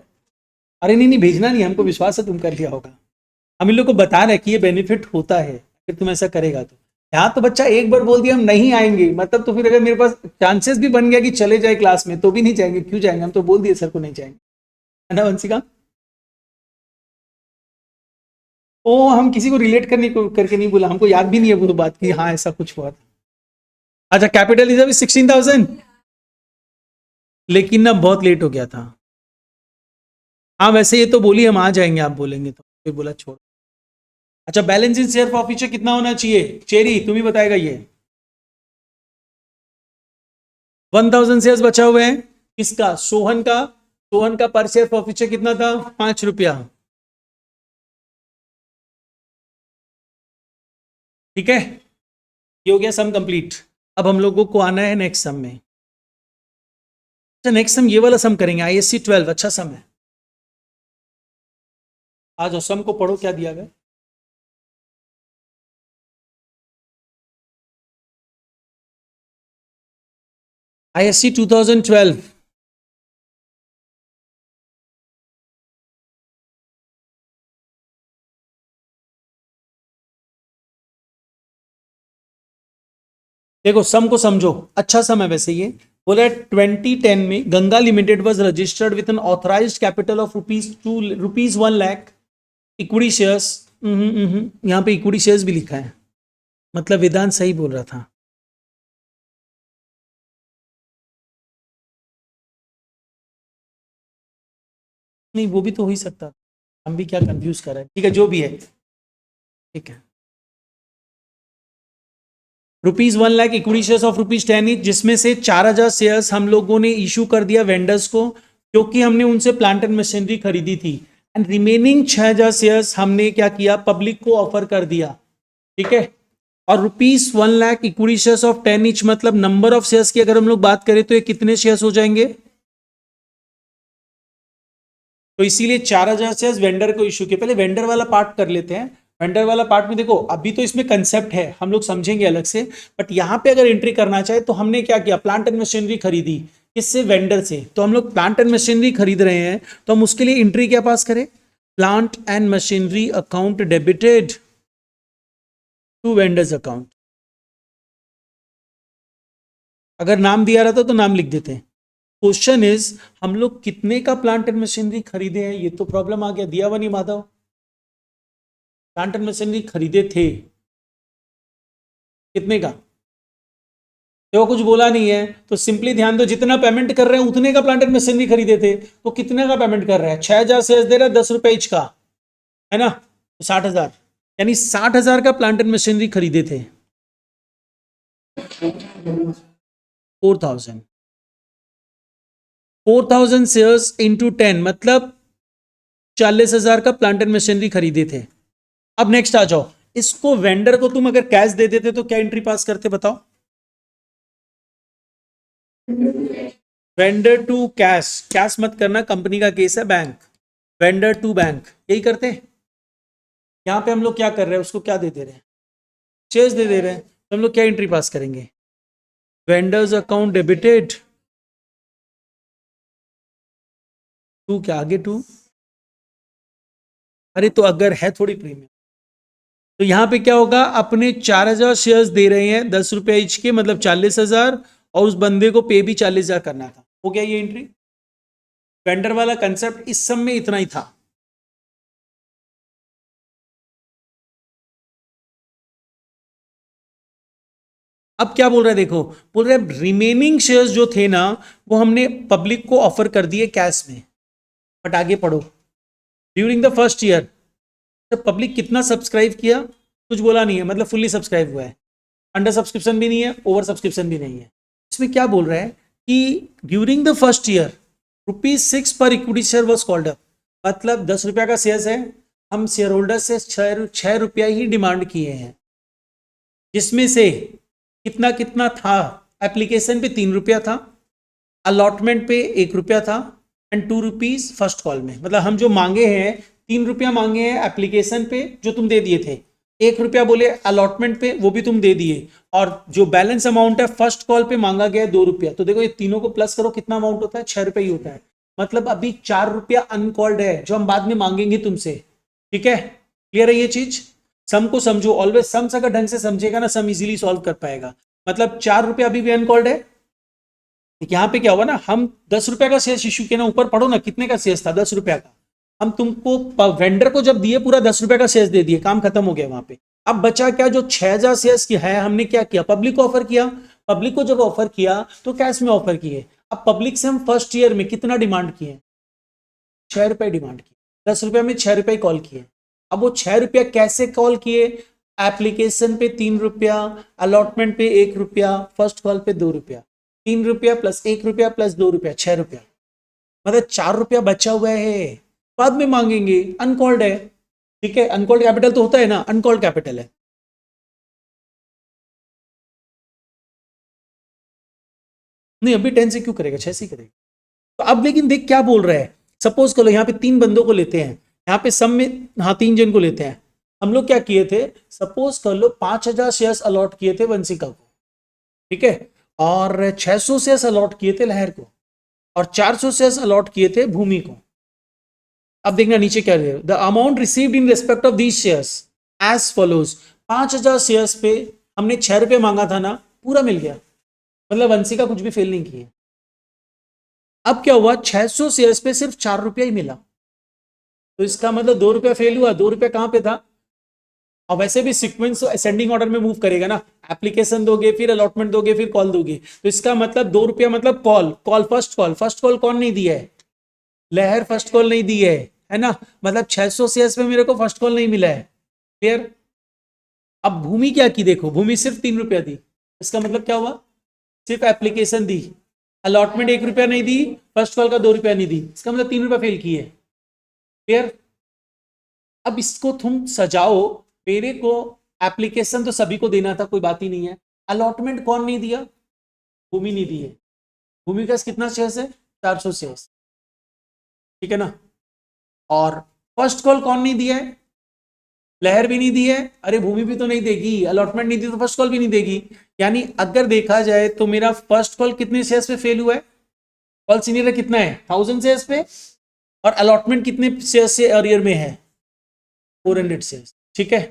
अरे नहीं भेजना नहीं, हमको विश्वास है तुम कर लिया होगा। हम इन लोग को बता रहे कि ये बेनिफिट होता है फिर तुम ऐसा करेगा तो। यहाँ तो बच्चा एक बार बोल दिया हम नहीं आएंगे, मतलब तो फिर अगर मेरे पास चांसेस भी बन गया कि चले जाए क्लास में, तो भी नहीं जाएंगे। क्यों जाएंगे, हम तो बोल दिए सर को नहीं जाएंगे, है ना वंशिका? ओ हम किसी को रिलेट करके नहीं बोला, हमको याद भी नहीं है वो बात की हाँ ऐसा कुछ हुआ था। अच्छा कैपिटल रिजर्व 16,000, लेकिन ना बहुत लेट हो गया था। हाँ वैसे ये तो बोली हम आ जाएंगे, आप बोलेंगे तो, फिर बोला छोड़। अच्छा balance in share for future कितना होना चाहिए, चेरी तुम ही बताएगा ये। 1000 शेयर्स बचा हुए हैं, किसका, सोहन का। सोहन का पर शेयर फॉर फ्यूचर कितना था, 5 रुपया। ठीक है, ये हो गया सम कंप्लीट। अब हम लोगों को आना है नेक्स्ट सम में। अच्छा नेक्स्ट सम ये वाला सम करेंगे, ISC 12, अच्छा सम है। आज सम को पढ़ो क्या दिया गया। ISC 2012, देखो सम को समझो, अच्छा सम है वैसे ये। बोला 2010 में Ganga limited was registered with N authorised capital of rupees 1 lakh equity shares. यहाँ पे इक्विटी शेयर्स भी लिखा है, मतलब वेदांत सही बोल रहा था। नहीं वो भी तो हो ही सकता, हम भी क्या कंफ्यूज कर रहे हैं। ठीक है जो भी है, ठीक है। ₹1 lakh equity shares of ₹10 each, जिसमें से 4000 शेयर्स हम लोगों ने इशू कर दिया वेंडर्स को, क्योंकि हमने उनसे प्लांट एंड मशीनरी खरीदी थी। एंड रिमेनिंग 6000 शेयर्स हमने क्या किया, पब्लिक को ऑफर कर दिया। ठीक है, और ₹1 lakh equity shares of 10 each, मतलब नंबर ऑफ शेयर्स की अगर हम लोग बात करें तो ये कितने शेयर्स हो जाएंगे, तो इसीलिए 4000 शेयर्स वेंडर को इशू किए। पहले वेंडर वाला पार्ट कर लेते हैं। वेंडर वाला पार्ट में देखो, अभी तो इसमें कंसेप्ट है, हम लोग समझेंगे अलग से, बट यहाँ पे अगर एंट्री करना चाहे तो हमने क्या किया, प्लांट एंड मशीनरी खरीदी, किससे, वेंडर से। तो हम लोग प्लांट एंड मशीनरी खरीद रहे हैं, तो हम उसके लिए एंट्री क्या पास करें, plant and machinery account debited to vendors account. अगर नाम दिया रहता तो नाम लिख देते हैं। क्वेश्चन इज हम लोग कितने का प्लांट एंड मशीनरी खरीदे हैं, ये तो प्रॉब्लम आ गया। दिया हुआ नहीं माधव, प्लांट एंड मशीनरी खरीदे थे कितने का, तो कुछ बोला नहीं है, तो सिंपली ध्यान दो, जितना पेमेंट कर रहे हैं उतने का प्लांट एंड मशीनरी खरीदे थे, तो कितने का पेमेंट कर रहे हैं, 6000 शेयर्स दे रहा है, 10 रुपए इच का, है ना, तो 60,000, यानी 60,000 का प्लांट एंड मशीनरी खरीदे थे। 4,000 शेयर्स इंटू 10 मतलब 40,000 का प्लांट एंड मशीनरी खरीदे थे। अब नेक्स्ट आ जाओ, इसको वेंडर को तुम अगर कैश दे देते तो क्या एंट्री पास करते बताओ, वेंडर टू कैश, कैश मत करना, कंपनी का केस है, बैंक, वेंडर टू बैंक, यही करते हैं। यहां पे हम लोग क्या कर रहे हैं, उसको क्या दे दे रहे हैं, शेयर्स दे दे रहे हैं, तो हम लोग क्या एंट्री पास करेंगे, वेंडर्स अकाउंट डेबिटेड टू, क्या आगे टू, अरे तो अगर है थोड़ी प्रीमियम, तो यहां पे क्या होगा, अपने 4000 शेयर्स दे रहे हैं 10 रुपए इच के, मतलब 40,000, और उस बंदे को पे भी 40,000 करना था, हो गया ये एंट्री। वेंडर वाला कंसेप्ट इस सब में इतना ही था। अब क्या बोल रहा है देखो, बोल रहा है रिमेनिंग शेयर्स जो थे ना, वो हमने पब्लिक को ऑफर कर दिए कैश में। बट आगे पढ़ो, ड्यूरिंग द फर्स्ट ईयर, तो पब्लिक कितना सब्सक्राइब किया, कुछ बोला नहीं है, मतलब फुल्ली सब्सक्राइब हुआ है, अंडर सब्सक्रिप्शन भी नहीं है, ओवर सब्सक्रिप्शन भी नहीं है। इसमें क्या बोल रहा है कि ड्यूरिंग द फर्स्ट ईयर ₹6 पर equity share was called up, मतलब 10 रुपया का शेयर है, हम शेयर होल्डर से 6 रुपया ही डिमांड किए हैं, जिसमें से कितना कितना था, एप्लीकेशन पे 3 रुपया था, अलॉटमेंट पे 1 रुपया था, एंड 2 रुपीज फर्स्ट कॉल में, मतलब हम जो मांगे हैं 3 रुपया मांगे हैं एप्लीकेशन पे जो तुम दे दिए थे, 1 रुपया बोले अलॉटमेंट पे, वो भी तुम दे दिए, और जो बैलेंस अमाउंट है फर्स्ट कॉल पे मांगा गया 2 रुपया। तो देखो ये तीनों को प्लस करो, कितना अमाउंट होता है, 6 रुपया ही होता है, मतलब अभी 4 रुपया अनकॉल्ड है जो हम बाद में मांगेंगे तुमसे। ठीक है, क्लियर है ये चीज, सम को समझो, ऑलवेज सम्स अगर ढंग से समझेगा ना, सम इजीली सॉल्व कर पाएगा। मतलब 4 रुपया अभी भी अनकॉल्ड है, यहाँ पे क्या होगा ना, हम 10 रुपया का शेयर इश्यू किया ना, ऊपर पढ़ो ना कितने का शेयर था, 10 रुपया का, हम तुमको वेंडर को जब दिए पूरा 10 रुपया का शेयर दे दिए, काम खत्म हो गया वहां पे। अब बचा क्या, जो 6000 शेयर्स की है, हमने क्या किया, पब्लिक को ऑफर किया, पब्लिक को जब ऑफर किया तो कैश में ऑफर किए। अब पब्लिक से हम फर्स्ट ईयर में कितना डिमांड किए, 6 रुपए डिमांड किए, 10 रुपया में 6 रुपए कॉल किए। अब वो 6 रुपया कैसे कॉल किए, एप्लीकेशन पे 3 रुपया, अलॉटमेंट पे 1 रुपया, फर्स्ट कॉल पे 2 रुपया, 3 रुपया प्लस 1 रुपया प्लस 2 रुपया, 6 रुपया, मतलब 4 रुपया बचा हुआ है, बाद में मांगेंगे, अनकॉल्ड है। ठीक है, अनकॉल्ड कैपिटल तो होता है ना, अनकॉल्ड कैपिटल है। नहीं अभी 10 से क्यों करेगा, 6 से करेगा। तो अब लेकिन देख क्या बोल रहा है, सपोज करो यहाँ पे 3 बंदों को लेते हैं, यहाँ पे सब में, हाँ 3 जन को लेते हैं। हम लोग क्या किए थे, सपोज कर लो 5000 शेयर्स अलॉट किए थे वंशिका को, ठीक है, और 600 शेयर्स अलॉट किए थे लहर को, और 400 शेयर्स अलॉट किए थे भूमि को। अब देखना नीचे क्या है, the amount received in respect of these shares as follows, 5000 shares पे हमने 6 रुपये मांगा था ना, पूरा मिल गया, मतलब वंशिका कुछ भी फेल नहीं किए। अब क्या हुआ, 600 शेयर्स पे सिर्फ 4 रुपया ही मिला, तो इसका मतलब 2 रुपया फेल हुआ, 2 रुपया कहां पे था, और वैसे भी सीक्वेंस तो असेंडिंग ऑर्डर में मूव करेगा ना, एप्लीकेशन दोगे, फिर अलॉटमेंट दोगे, फिर कॉल दोगे, तो इसका मतलब 2 रुपया मतलब कॉल फर्स्ट कॉल कौन नहीं दिया है, लहर फर्स्ट कॉल नहीं दी है ना, मतलब 600 शेयर्स में मेरे को फर्स्ट कॉल नहीं मिला है। क्लियर। अब भूमि क्या की, देखो भूमि सिर्फ 3 रुपया दी, इसका मतलब क्या हुआ, सिर्फ एप्लीकेशन दी, अलॉटमेंट 1 रुपया नहीं दी, फर्स्ट कॉल का 2 रुपया नहीं दी, इसका मतलब 3 रुपया फेल किए। क्लियर। अब इसको तुम सजाओ, मेरे को एप्लीकेशन तो सभी को देना था, कोई बात ही नहीं है, अलॉटमेंट कौन नहीं दिया, भूमि नहीं दी है, भूमि का कितना शेयर्स है, 400 शेयर्स, ठीक है ना, और फर्स्ट कॉल कौन नहीं दिया है? लहर भी नहीं दी है, अरे भूमि भी तो नहीं देगी, अलॉटमेंट नहीं दी तो फर्स्ट कॉल भी नहीं देगी। यानी अगर देखा जाए तो मेरा फर्स्ट कॉल कितने शेयर्स पे फेल हुआ है? कॉल सीनियर कितना है? 1000 शेयर्स पे, और अलॉटमेंट कितने शेयर्स से अरियर में है? 400 शेयर्स। ठीक है,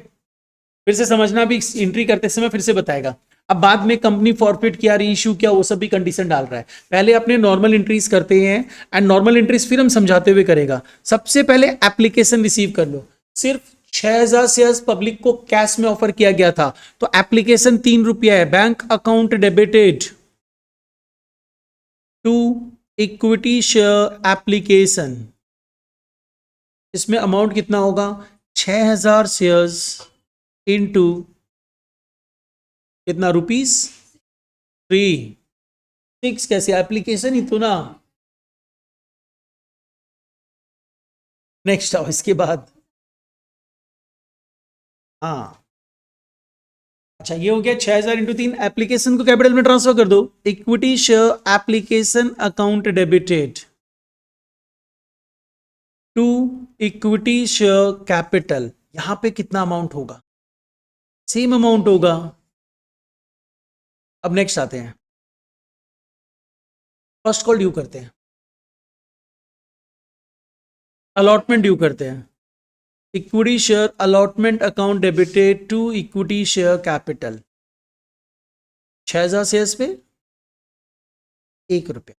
फिर से समझना, भी एंट्री करते समय फिर से बताएगा। अब बाद में कंपनी फॉरफिट किया, री इशू किया, वो सब भी कंडीशन डाल रहा है। पहले अपने नॉर्मल एंट्रीज करते हैं, एंड नॉर्मल एंट्रीज फिर हम समझाते हुए करेगा। सबसे पहले एप्लीकेशन रिसीव कर लो। सिर्फ 6000 शेयर्स पब्लिक को कैश में ऑफर किया गया था, तो एप्लीकेशन 3 रुपया है। Bank account debited to equity share application, इसमें अमाउंट कितना होगा? 6000 शेयर्स इनटू कितना रुपीस? 3 6 कैसे? एप्लीकेशन ही तो ना। नेक्स्ट आओ इसके बाद। हाँ अच्छा, ये हो गया 6000 इंटू 3। एप्लीकेशन को कैपिटल में ट्रांसफर कर दो। Equity share application account debited to equity share capital, यहां पे कितना अमाउंट होगा? सेम अमाउंट होगा। अब नेक्स्ट आते हैं, फर्स्ट कॉल ड्यू करते हैं, अलॉटमेंट ड्यू करते हैं। Equity share allotment account debited to equity share capital, 6000 shares पे 1 रुपया।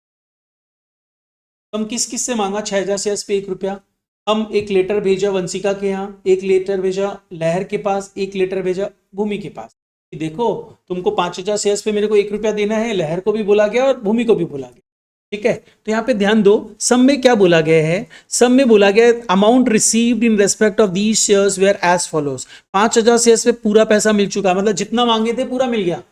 हम किस किस से मांगा 6000 शेयर्स पे 1 रुपया? हम एक लेटर भेजा वंशिका के यहाँ, एक लेटर भेजा लहर के पास, एक लेटर भेजा भूमि के पास कि देखो तुमको 5000 शेयर्स पे मेरे को 1 रुपया देना है। लहर को भी बोला गया और भूमि को भी बोला गया। ठीक है, तो यहाँ पे ध्यान दो, सम में क्या बोला गया है? सम में बोला गया है amount received in respect of these shares were as follows. 5000 shares पे पूरा पैसा मिल चुका, मतलब जितना मांगे थे पूरा मिल गया।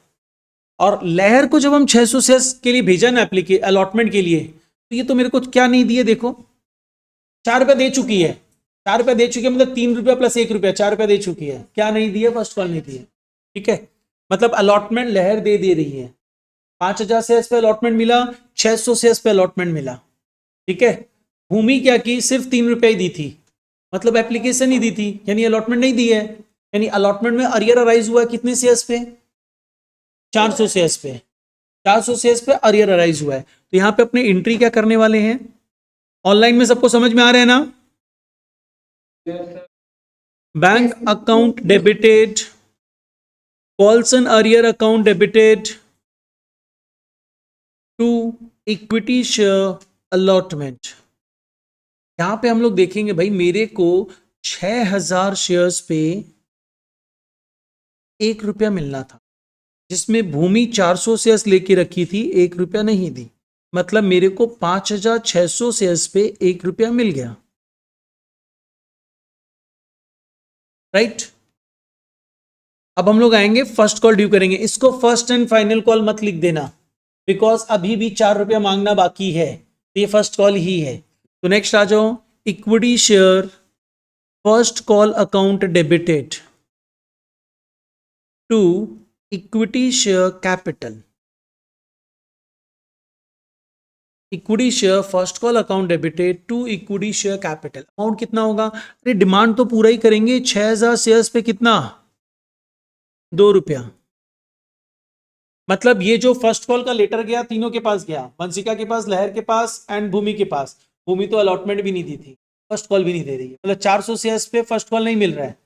और लहर को जब हम 600 शेयर्स के लिए भेजा ना एप्लीकेशन अलॉटमेंट के लिए, तो ये तो मेरे को क्या नहीं दिए, देखो 4 रुपया दे चुकी है। 4 रुपया दे चुकी है, मतलब 3 रुपया प्लस 1 रुपया, 4 रुपया दे चुकी है। क्या नहीं दिए? फर्स्ट कॉल नहीं दिए। ठीक है, मतलब अलॉटमेंट लहर दे रही है। 5000 शेयर्स पे अलॉटमेंट मिला, 600 शेयर्स पे अलॉटमेंट मिला। ठीक है, भूमि क्या की? सिर्फ 3 रुपया ही दी थी, मतलब एप्लीकेशन ही दी थी, यानी अलॉटमेंट नहीं दी है। यानी अलॉटमेंट में अरियर अराइज हुआ कितने शेयर्स पे? 400 शेयर्स पे। 400 शेयर्स पे अरियर अराइज हुआ है। तो यहाँ पे अपने एंट्री क्या करने वाले हैं? ऑनलाइन में सबको समझ में आ रहा है ना? Bank account debited, calls in arrear account debited to equity share allotment. यहां पे हम लोग देखेंगे भाई, मेरे को 6000 शेयर्स पे 1 रुपया मिलना था, जिसमें भूमि 400 शेयर्स लेके रखी थी, 1 रुपया नहीं दी। मतलब मेरे को 5600 शेयर्स पे 1 रुपया मिल गया। राइट, अब हम लोग आएंगे फर्स्ट कॉल ड्यू करेंगे। इसको फर्स्ट एंड फाइनल कॉल मत लिख देना, बिकॉज अभी भी 4 रुपया मांगना बाकी है, तो ये फर्स्ट कॉल ही है। तो नेक्स्ट आ जाओ, equity share first call account debited to equity share capital. Equity share first call account debited to equity share capital. Amount कितना होगा? अरे डिमांड तो पूरा ही करेंगे। 6000 शेयर्स पे कितना? 2 रुपया। मतलब ये जो फर्स्ट कॉल का लेटर गया, तीनों के पास गया, वंशिका के पास, लहर के पास एंड भूमि के पास। भूमि तो अलॉटमेंट भी नहीं दी थी, फर्स्ट कॉल भी नहीं दे रही है, मतलब 400 शेयर्स पे फर्स्ट कॉल नहीं मिल रहा है।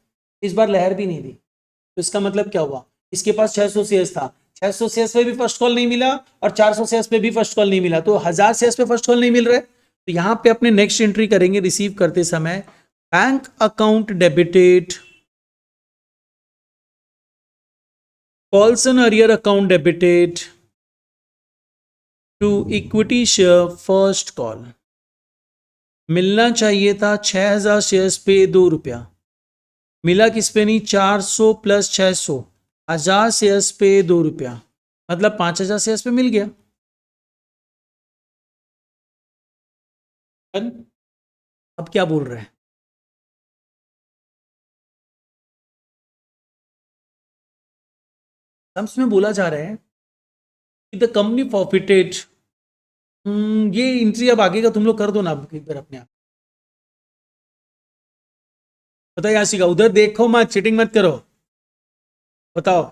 इस बार लहर भी नहीं दी, तो इसका मतलब क्या हुआ? इसके पास 600 शेयर्स था, 600 शेयर्स पे भी फर्स्ट कॉल नहीं मिला और 400 शेयर्स पे भी फर्स्ट कॉल नहीं मिला, तो 1000 शेयर्स पे फर्स्ट कॉल नहीं मिल रहा है। तो यहाँ पे अपने नेक्स्ट एंट्री करेंगे रिसीव करते समय, bank account debited calls in arrear account debited to equity share first call. मिलना चाहिए था 6000 शेयर्स पे 2 रुपया, मिला किस पे नहीं? 400 प्लस 600, 1000 शेयर्स पे 2 रुपया, मतलब 5000 शेयर्स पे मिल गया। अब क्या बोल रहे हैं? टर्म्स में बोला जा रहा है कि द कंपनी फॉरफिटेड। ये एंट्री अब आगे का तुम लोग कर दो ना एक बार अपने आप। बताओ याशिका, उधर देखो मत, चीटिंग मत करो, बताओ।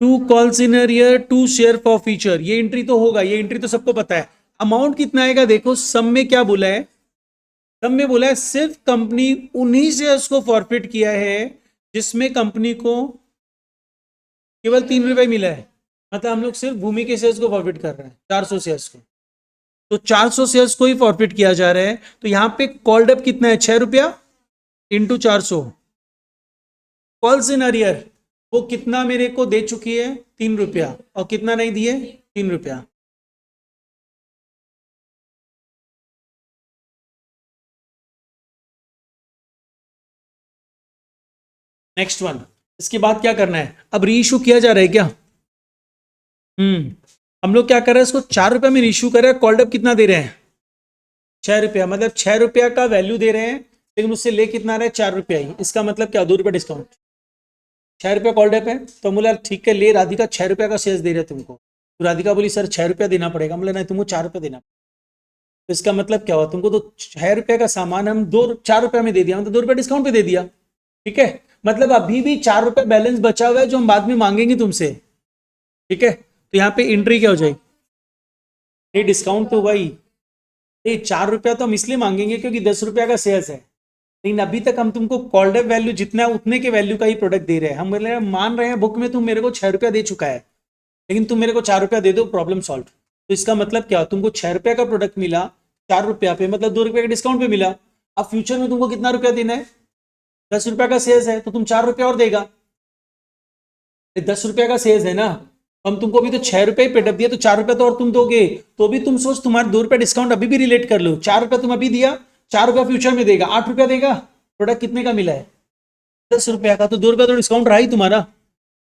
To calls in arrear, to share forfeiture, ये एंट्री तो होगा, ये एंट्री तो सबको पता है। अमाउंट कितना आएगा देखो, सम में क्या बोला है, सम में बोला है सिर्फ कंपनी उन्हीं शेयर्स को फॉरफिट किया है जिसमें कंपनी को केवल 3 रुपए मिला है। मतलब हम लोग सिर्फ भूमि के शेयर्स को फॉरफिट कर रहे हैं, 400 शेयर्स को, तो 400 शेयर्स को ही फॉरफिट किया जा रहा है। तो यहां पे कॉल्ड अप कितना है, 6 रुपया इंटू 400। कॉल्स इन अरियर वो कितना मेरे को दे चुकी है, 3 रुपया, और कितना नहीं दिए, 3 रुपया। नेक्स्ट वन, इसके बाद क्या करना है, अब रीइशू किया जा रहा है क्या। हम लोग क्या कर रहे हैं, इसको 4 रुपया में रीइशू कर रहे हैं, कॉल्ड अप कितना दे रहे हैं, 6 रुपया, मतलब 6 रुपया का वैल्यू दे रहे हैं, लेकिन उससे ले कितना रहे, 4 रुपया ही। इसका मतलब क्या, 2 रुपया डिस्काउंट, 6 रुपया कॉल्ड अप है। तो बोला ठीक है ले, राधिका 6 रुपया का शेयर्स दे रहे तुमको। तो राधिका बोली सर 6 रुपया देना पड़ेगा, बोला नहीं तुमको 4 रुपया देना। तो इसका मतलब क्या हुआ, तुमको तो 6 रुपया का सामान हम 4 रुपया में दे दिया, मतलब 2 रुपया डिस्काउंट पे दे दिया, ठीक है। मतलब अभी भी 4 रुपया बैलेंस बचा हुआ है जो हम बाद में मांगेंगे तुमसे, ठीक है। तो यहाँ पे एंट्री क्या हो जाएगी, ये डिस्काउंट तो हुआ ही, ये 4 रुपया तो हम इसलिए मांगेंगे क्योंकि 10 रुपया का शेयर्स है, लेकिन अभी तक हम तुमको कॉल्ड अप वैल्यू जितना है उतने के वैल्यू का ही प्रोडक्ट दे रहे हैं। हम बोले मान रहे हैं बुक में तुम मेरे को 6 रुपया दे चुका है, लेकिन तुम मेरे को 4 रुपया दे दो, प्रॉब्लम सॉल्व। तो इसका मतलब क्या, तुमको 6 रुपया का प्रोडक्ट मिला 4 रुपया पे, मतलब 2 रुपया के डिस्काउंट पे मिला। अब फ्यूचर में तुमको कितना रुपया देना है, 10 रुपया का शेयर्स है, तो तुम 4 रुपया और देगा, 10 रुपया का शेयर्स है ना। हम तुमको अभी तो 6 रुपया ही पेटअप दिया, तो 4 रुपया तो और तुम दोगे, तो भी तुम सोच तुम्हारे 2 रुपया डिस्काउंट अभी भी रिलेट कर लो, 4 रुपया तुम अभी दिया, 4 रुपया फ्यूचर में देगा, 8 रुपया देगा। प्रोडक्ट कितने का मिला है, 10 रुपया का, तो 2 रुपया तो डिस्काउंट रहा ही तुम्हारा।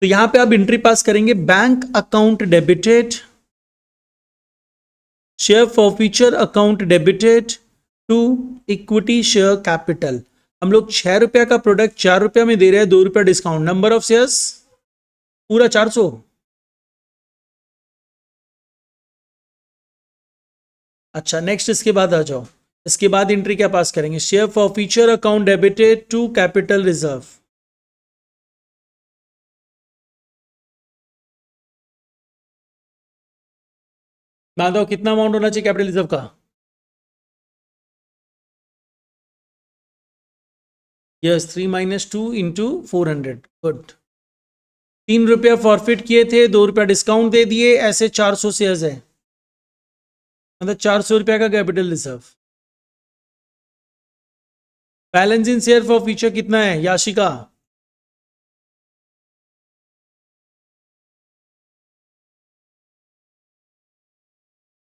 तो यहां पे आप एंट्री पास करेंगे, bank account debited, share forfeiture account debited to equity share capital. हम लोग 6 रुपया का प्रोडक्ट 4 रुपया में दे रहे हैं, 2 रुपया डिस्काउंट, नंबर ऑफ शेयर्स पूरा 400। अच्छा नेक्स्ट, इसके बाद आ जाओ, इसके बाद एंट्री क्या पास करेंगे, share forfeiture account debited to capital reserve. बताओ कितना अमाउंट होना चाहिए कैपिटल रिजर्व का, यस 3 - 2 × 400, गुड। 3 रुपया फॉरफिट किए थे, 2 रुपया डिस्काउंट दे दिए, ऐसे 400 शेयर्स है, मतलब 400 रुपया का capital reserve. Balance in share for future कितना है याशिका,